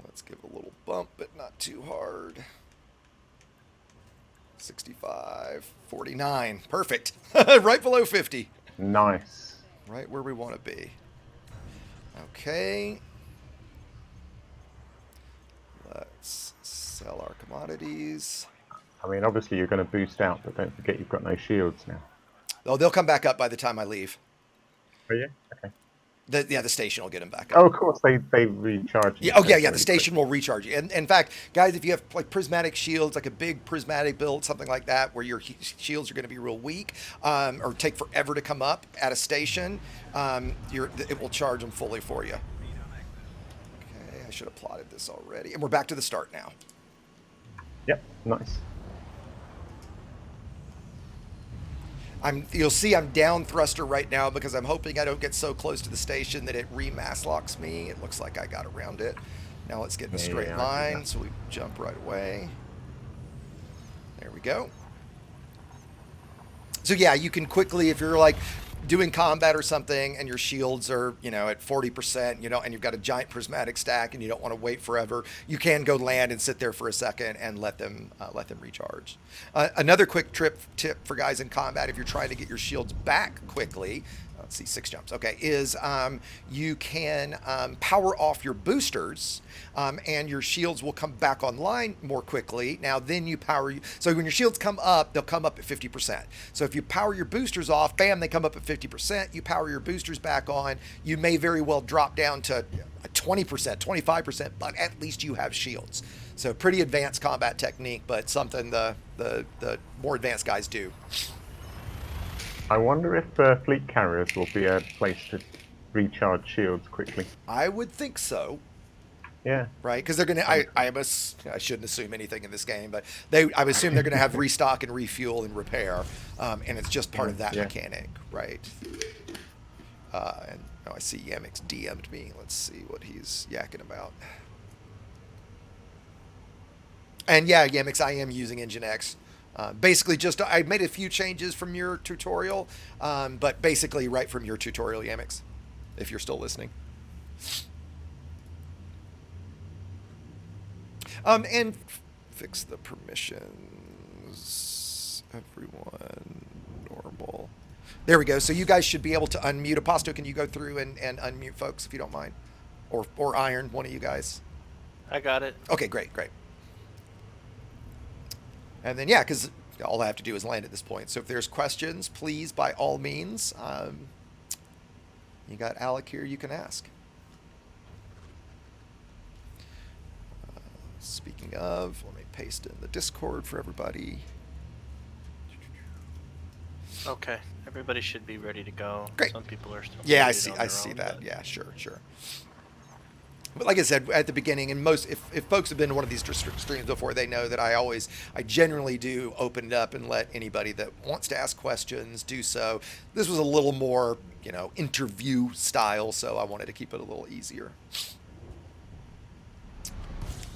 Let's give a little bump, but not too hard. 65, 49. Perfect. Right below 50.
Nice.
Right where we want to be. Okay. Let's sell our commodities.
I mean, obviously you're going to boost out, but don't forget you've got no shields now.
Oh, they'll come back up by the time I leave.
Oh, yeah? Okay.
The station will get them back up.
Oh, of course, they recharge.
Yeah, the station will recharge you. And in fact, guys, if you have like prismatic shields, like a big prismatic build, something like that, where your shields are going to be real weak or take forever to come up at a station, it will charge them fully for you. Okay, I should have plotted this already. And we're back to the start now.
Yep, nice.
You'll see I'm down thruster right now because I'm hoping I don't get so close to the station that it re-mass locks me. It looks like I got around it. Now let's get in a straight line, so we jump right away. There we go. So yeah, you can quickly, if you're like doing combat or something and your shields are, at 40%, and you've got a giant prismatic stack and you don't want to wait forever, you can go land and sit there for a second and let them recharge. Another quick tip for guys in combat, if you're trying to get your shields back quickly, let's see, 6 jumps. Okay, is you can power off your boosters, and your shields will come back online more quickly. Now, then you power. So when your shields come up, they'll come up at 50%. So if you power your boosters off, bam, they come up at 50%. You power your boosters back on, you may very well drop down to 20%, 25%, but at least you have shields. So pretty advanced combat technique, but something the more advanced guys do.
I wonder if fleet carriers will be a place to recharge shields quickly.
I would think so.
Yeah.
Right, because they're gonna. I shouldn't assume anything in this game, but I would assume they're gonna have restock and refuel and repair, and it's just part of that mechanic, right? And I see Yamix DM'd me. Let's see what he's yakking about. And yeah, Yamix, I am using Nginx. Basically, I made a few changes from your tutorial, but basically right from your tutorial, Yamix, if you're still listening. And fix the permissions. Everyone normal. There we go. So you guys should be able to unmute. Aposto, can you go through and unmute folks if you don't mind? Or Iron, one of you guys.
I got it.
Okay, great. And then, yeah, because all I have to do is land at this point. So if there's questions, please, by all means, you got Alec here you can ask. Speaking of, let me paste in the Discord for everybody.
Okay, everybody should be ready to go.
Great.
Some people are still.
Yeah, I
muted
see.
on
I
their
see
own,
that.
but-
Yeah, sure. But like I said at the beginning, and if folks have been to one of these streams before, they know that I generally do open it up and let anybody that wants to ask questions do so. This was a little more, interview style, so I wanted to keep it a little easier.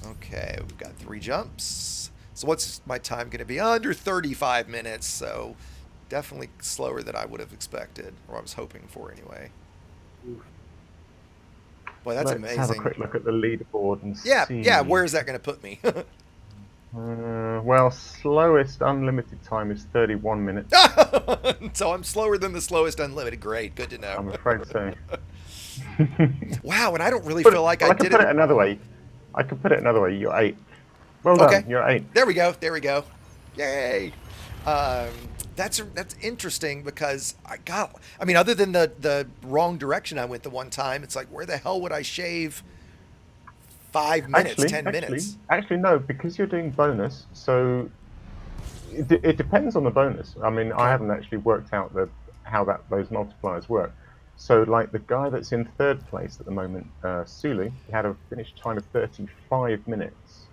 Okay, we've got 3 jumps. So what's my time going to be? Under 35 minutes, so definitely slower than I would have expected, or I was hoping for anyway. Boy, that's amazing.
Let's have a quick look at the leaderboard and see.
Yeah, where is that going to put me?
Well, slowest unlimited time is 31 minutes.
So I'm slower than the slowest unlimited. Great, good to know.
I'm afraid so.
Wow, and I don't really feel like I did
put it another way. I could put it another way. You're 8. Well done.
Okay.
You're 8.
There we go. Yay. That's interesting because other than the wrong direction I went the one time, it's like, where the hell would I shave 5 minutes, 10 minutes?
Actually, no, because you're doing bonus, so it depends on the bonus. I mean, I haven't actually worked out how those multipliers work. So, like the guy that's in 3rd place at the moment, Sulu, he had a finished time of 35 minutes,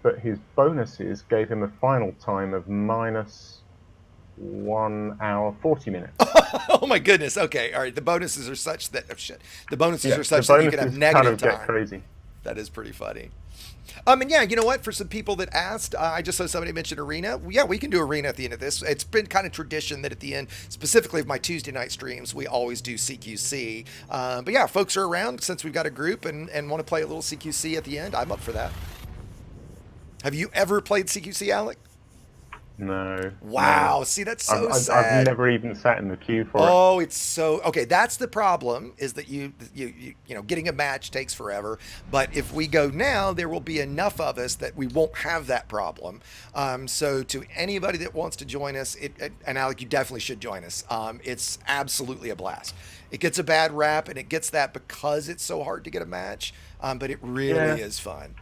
but his bonuses gave him a final time of minus 1 hour 40 minutes.
Oh my goodness! Okay, all right. The bonuses are such that The bonuses are such
the
that you can have negative
kind of
time.
get crazy.
That is pretty funny. And yeah, you know what? For some people that asked, I just saw somebody mention arena. Yeah, we can do arena at the end of this. It's been kind of tradition that at the end, specifically of my Tuesday night streams, we always do CQC. But yeah, folks are around since we've got a group and want to play a little CQC at the end. I'm up for that. Have you ever played CQC, Alec?
No.
Wow.
No.
See, that's so sad.
I've never even sat in the queue for it.
Oh, it's so okay. That's the problem. Is that you getting a match takes forever. But if we go now, there will be enough of us that we won't have that problem. So to anybody that wants to join us, and Alec, you definitely should join us. It's absolutely a blast. It gets a bad rap, and it gets that because it's so hard to get a match. But it really is fun.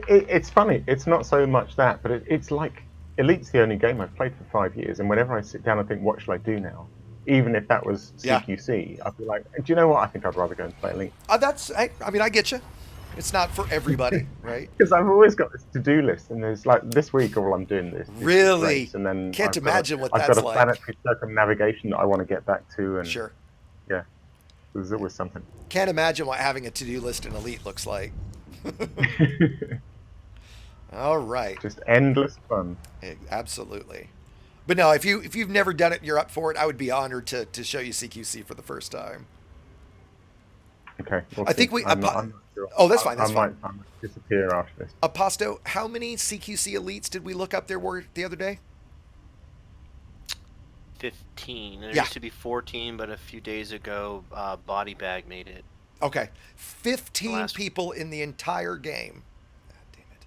It's funny. It's not so much that, but it's like. Elite's the only game I've played for 5 years, and whenever I sit down and think, what should I do now? Even if that was CQC, I'd be like, do you know what? I think I'd rather go and play Elite.
I get you. It's not for everybody, right?
Because I've always got this to-do list, and there's like this week, all I'm doing this.
Really?
Race, and then
Can't imagine what that's
I've got a
like.
planetary circumnavigation that I want to get back to, and
Sure.
Yeah, there's always something.
Can't imagine what having a to-do list in Elite looks like. All right.
Just endless fun.
Absolutely. But no, if you've never done it and you're up for it, I would be honored to show you CQC for the first time.
Okay, we'll
I
see.
think we.
I'm not sure.
Oh, that's fine. That's fine.
I might disappear after this.
Aposto, how many CQC elites did we look up there were the other day?
15. There
Yeah.
used to be 14, but a few days ago, Body Bag made it.
Okay, 15
Last-
people in the entire game. God damn it.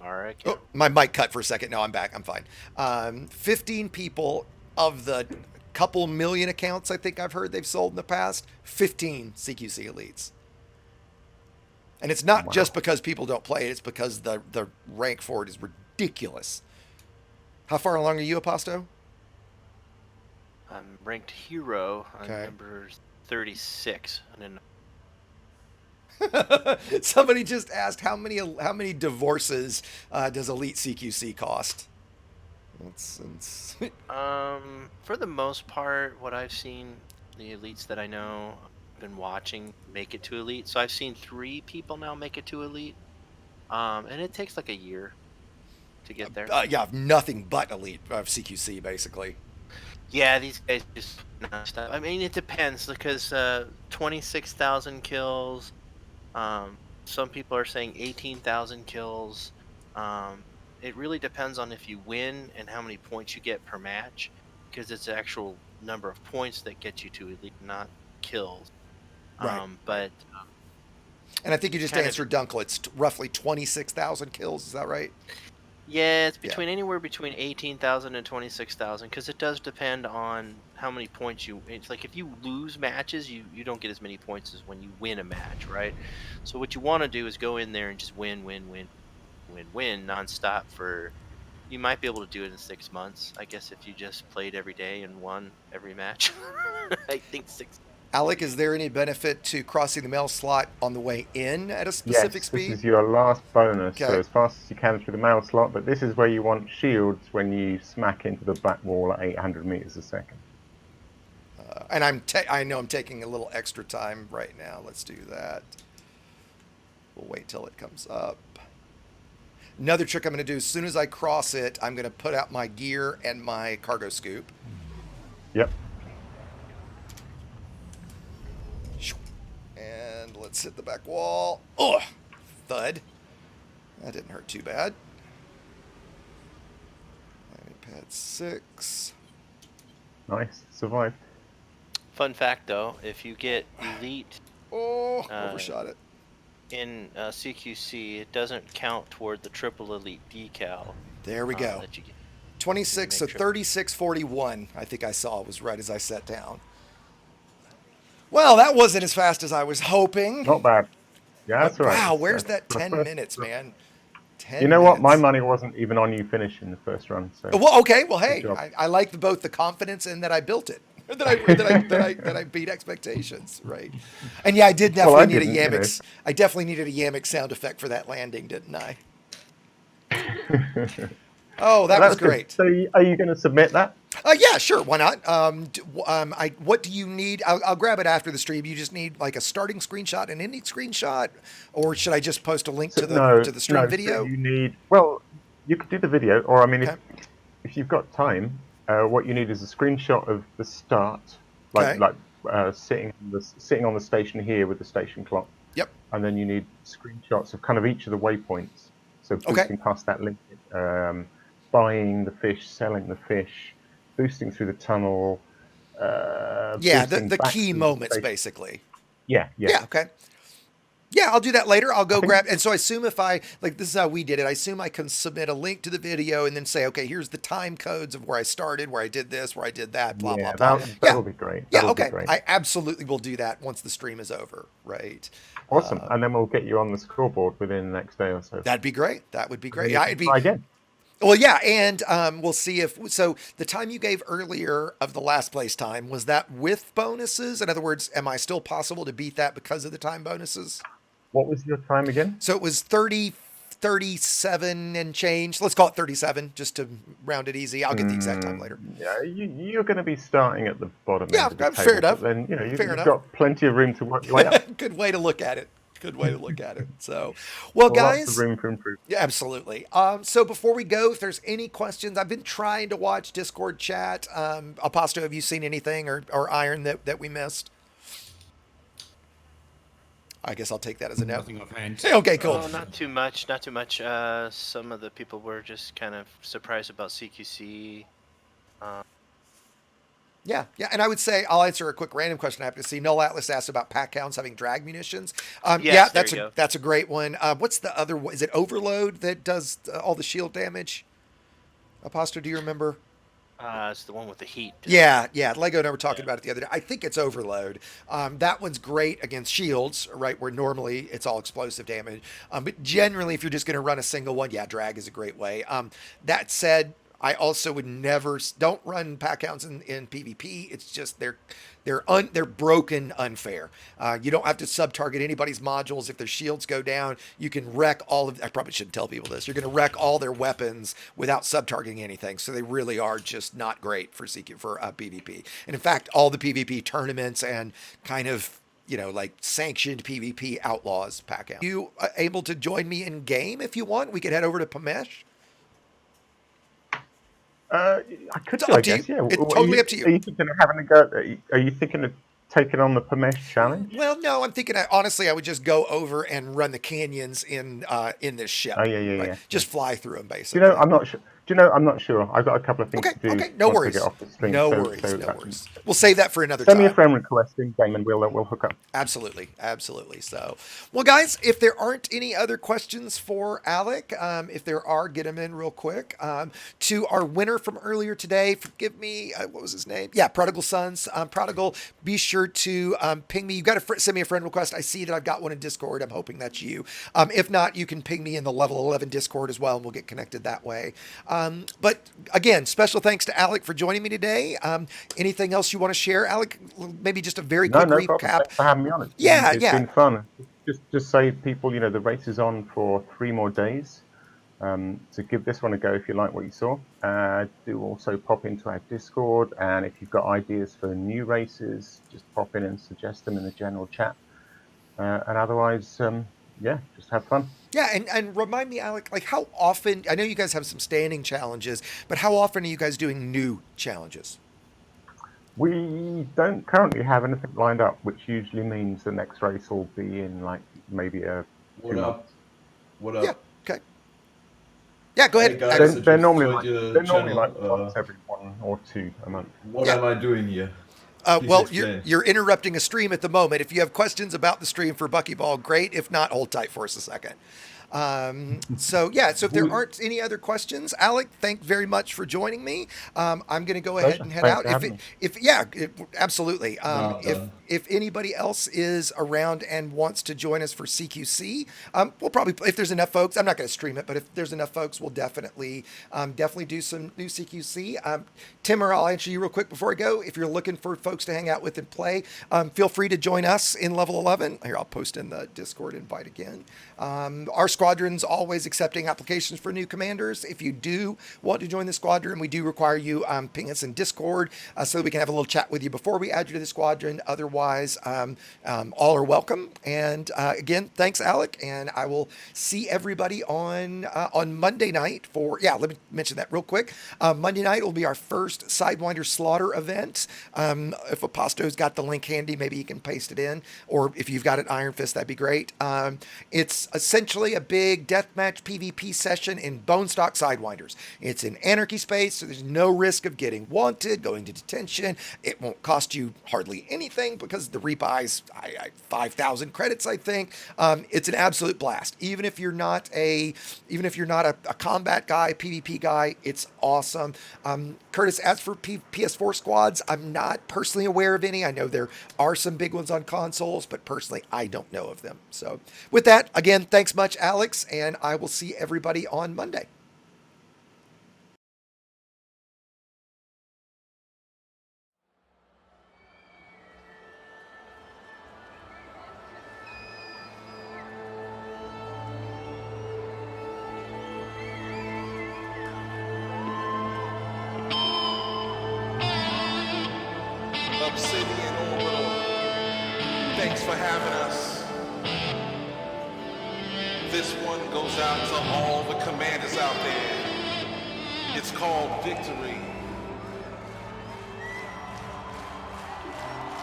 All right.
Oh, my mic cut for a second. No, I'm back. I'm fine. 15 people of the couple million accounts I think I've heard they've sold in the past. 15 CQC elites. And it's not just because people don't play it. It's because the rank for it is ridiculous. How far along are you, Aposto?
I'm ranked hero on
Okay.
number 36. And then
Somebody just asked how many divorces does Elite CQC cost? It's
for the most part, what I've seen, the elites that I know, I've been watching make it to elite. So I've seen 3 people now make it to elite, and it takes like a year to get there.
yeah, nothing but Elite of CQC basically.
Yeah, these guys just non-stop. I mean, it depends because 26,000 kills. Some people are saying 18,000 kills. It really depends on if you win and how many points you get per match, because it's the actual number of points that get you to elite, not kills.
Right.
But
And I think you just
kind of-
answered Dunkel. It's roughly 26,000 kills. Is that right?
yeah, it's anywhere between 18,000 and 26,000, because it does depend on how many points you. It's like if you lose matches, you don't get as many points as when you win a match, right? So what you want to do is go in there and just win nonstop for. You might be able to do it in 6 months, I guess, if you just played every day and won every match. I think 6.
Alec, is there any benefit to crossing the mail slot on the way in at a specific
Yes,
speed?
this is your last bonus,
Okay.
so as fast as you can through the mail slot, but this is where you want shields when you smack into the back wall at 800 meters a second.
And I know I'm taking a little extra time right now. Let's do that. We'll wait till it comes up. Another trick I'm going to do, as soon as I cross it, I'm going to put out my gear and my cargo scoop.
Yep.
And let's hit the back wall. Oh, thud. That didn't hurt too bad. Landing pad 6.
Nice. Survived.
Fun fact, though, if you get elite
Oh, overshot it.
in CQC, it doesn't count toward the triple elite decal.
There we go.
That you get.
26, so
Make sure.
36:41, I think I saw was right as I sat down. Well, that wasn't as fast as I was hoping.
Not bad. Yeah, that's all right.
Wow, where's
So,
that
for the
10
first-
minutes, man? 10
You know what?
minutes.
My money wasn't even on you finishing the first run. So
Well, okay. Well, hey,
job.
I like both the confidence and that I built it, that I beat expectations, right? And yeah, I did
Well, I
definitely need a
didn't, you know.
Yamix. I definitely needed a Yamix sound effect for that landing, didn't I? Oh, that was
That's good.
great.
So are you going to submit that?
Yeah, sure. Why not? What do you need? I'll grab it after the stream. You just need like a starting screenshot, an ending screenshot, or should I just post a link to the stream video?
So you need. Well, you could do the video, or I mean,
Okay.
if you've got time, what you need is a screenshot of the start,
Okay.
sitting on the station here with the station clock,
Yep.
and then you need screenshots of kind of each of the waypoints. So boosting past that link, buying the fish, selling the fish, boosting through the tunnel.
Yeah,
boosting
the
back
key
to the
moments,
station.
basically.
Yeah.
Yeah, okay. Yeah, I'll do that later. I'll go grab. And so I assume if I, like, this is how we did it. I assume I can submit a link to the video and then say, okay, here's the time codes of where I started, where I did this, where I did that, blah,
Yeah,
blah, blah.
that'll be great.
Yeah,
That'll be
okay.
great.
I absolutely will do that once the stream is over, right?
Awesome. And then we'll get you on the scoreboard within the next day or so.
That'd be great. That would be great.
You
Yeah,
can
it'd be.
try again.
Well, yeah, and we'll see if so. The time you gave earlier of the last place time, was that with bonuses? In other words, am I still possible to beat that because of the time bonuses?
What was your time again?
So it was 30, 37 and change. Let's call it 37 just to round it easy. I'll get the exact time later.
Yeah, you're going to be starting at the bottom
Yeah,
end of the table,
fair enough.
but then
Fair
you've
enough.
got plenty of room to work your way up.
Good way to look at it. Good way to look at it. So, well,
Lots of
guys.
room for improvement.
Yeah, absolutely. So before we go, if there's any questions, I've been trying to watch Discord chat. Aposto, have you seen anything or Iron that we missed? I guess I'll take that as a no.
Nothing offhand.
Okay, cool.
Oh, not too much. Not too much. Some of the people were just kind of surprised about CQC.
Yeah, and I would say I'll answer a quick random question I have to see. Null Atlas asked about pack hounds having drag munitions.
Yes, there you go.
That's a great one. What's the other one? Is it Overload that does all the shield damage? Aposto, do you remember?
It's the one with the heat.
Yeah. Lego and I were talking about it the other day. I think it's Overload. That one's great against shields, right? Where normally it's all explosive damage. But generally, if you're just going to run a single one, yeah, drag is a great way. That said, I also would never don't run pack hounds in PvP. It's just they're broken unfair. You don't have to sub target anybody's modules. If their shields go down, you can wreck all of. I probably shouldn't tell people this. You're going to wreck all their weapons without sub targeting anything. So they really are just not great for PvP. And in fact, all the PvP tournaments and kind of like sanctioned PvP outlaws pack out. You able to join me in game if you want? We could head over to Pamesh.
I could
It's
do,
up
I
to you.
guess. Yeah.
It's totally up to you.
Are you thinking of having a go? Are you thinking of taking on the Pamesh challenge?
Well, no, I'm thinking. Honestly, I would just go over and run the canyons in this ship.
Oh yeah.
Right? Just fly through them,
Do
basically.
you know? I'm not sure. Do you know? I'm not sure. I've got a couple of things to do.
Okay, no
once I
worries.
get off the stream.
No
So,
worries. We'll save that for another
send
time.
me a friend request in game, and we'll hook up.
Absolutely. So, well, guys, if there aren't any other questions for Alec, if there are, get them in real quick. To our winner from earlier today, forgive me, what was his name? Yeah, Prodigal Sons. Prodigal, be sure to ping me. You've got to send me a friend request. I see that I've got one in Discord. I'm hoping that's you. If not, you can ping me in the level 11 Discord as well, and we'll get connected that way. But again, special thanks to Alec for joining me today. Anything else you want to share, Alec? Maybe just a very quick
No
recap.
problem. Thanks for having me on.
Yeah.
It's been fun. Just say people, the race is on for 3 more days. So give this one a go if you like what you saw. Do also pop into our Discord, and if you've got ideas for new races, just pop in and suggest them in the general chat. And otherwise, just have fun.
Yeah, and remind me, Alec, like how often, I know you guys have some standing challenges, but how often are you guys doing new challenges?
We don't currently have anything lined up, which usually means the next race will be in like maybe a 2 months.
What up?
Yeah, okay. Yeah, go ahead.
Hey guys,
They're
I
normally
just joined
like,
your channel.
once every 1 or 2 a month.
What
Yeah.
am I doing here? Please
Well,
explain.
you're interrupting a stream at the moment. If you have questions about the stream for Buckyball, great. If not, hold tight for us a second. So if there aren't any other questions, Alec, thank very much for joining me. I'm going to go ahead and head out. Absolutely. If anybody else is around and wants to join us for CQC, we'll probably, if there's enough folks, I'm not going to stream it, but if there's enough folks, we'll definitely do some new CQC. Timmer, I'll answer you real quick before I go. If you're looking for folks to hang out with and play, feel free to join us in level 11. Here, I'll post in the Discord invite again. Our squadron's always accepting applications for new commanders. If you do want to join the squadron, we do require you ping us in Discord so that we can have a little chat with you before we add you to the squadron. Otherwise, all are welcome. And again, thanks, Alec. And I will see everybody on Monday night let me mention that real quick. Monday night will be our first Sidewinder Slaughter event. If Aposto's got the link handy, maybe he can paste it in. Or if you've got an Iron Fist, that'd be great. It's essentially a big deathmatch PvP session in Bone Stock Sidewinders. It's in Anarchy space, so there's no risk of getting wanted, going to detention. It won't cost you hardly anything because the rebuy's 5,000 credits, I think. It's an absolute blast. Even if you're not a combat guy, PvP guy, it's awesome. Curtis, as for PS4 squads, I'm not personally aware of any. I know there are some big ones on consoles, but personally, I don't know of them. So with that, again, thanks much, Alex, and I will see everybody on Monday.
for having us. This one goes out to all the commanders out there. It's called victory.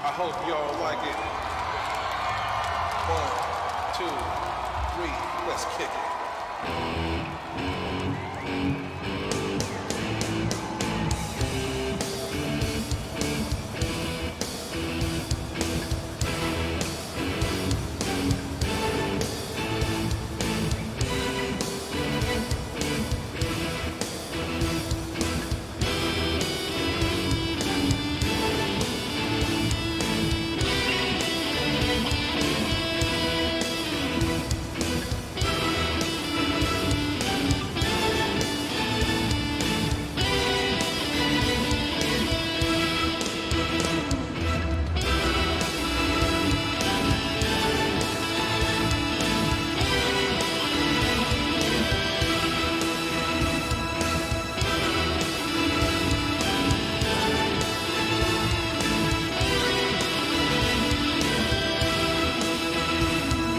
I hope y'all like it. 1, 2, 3, let's kick it.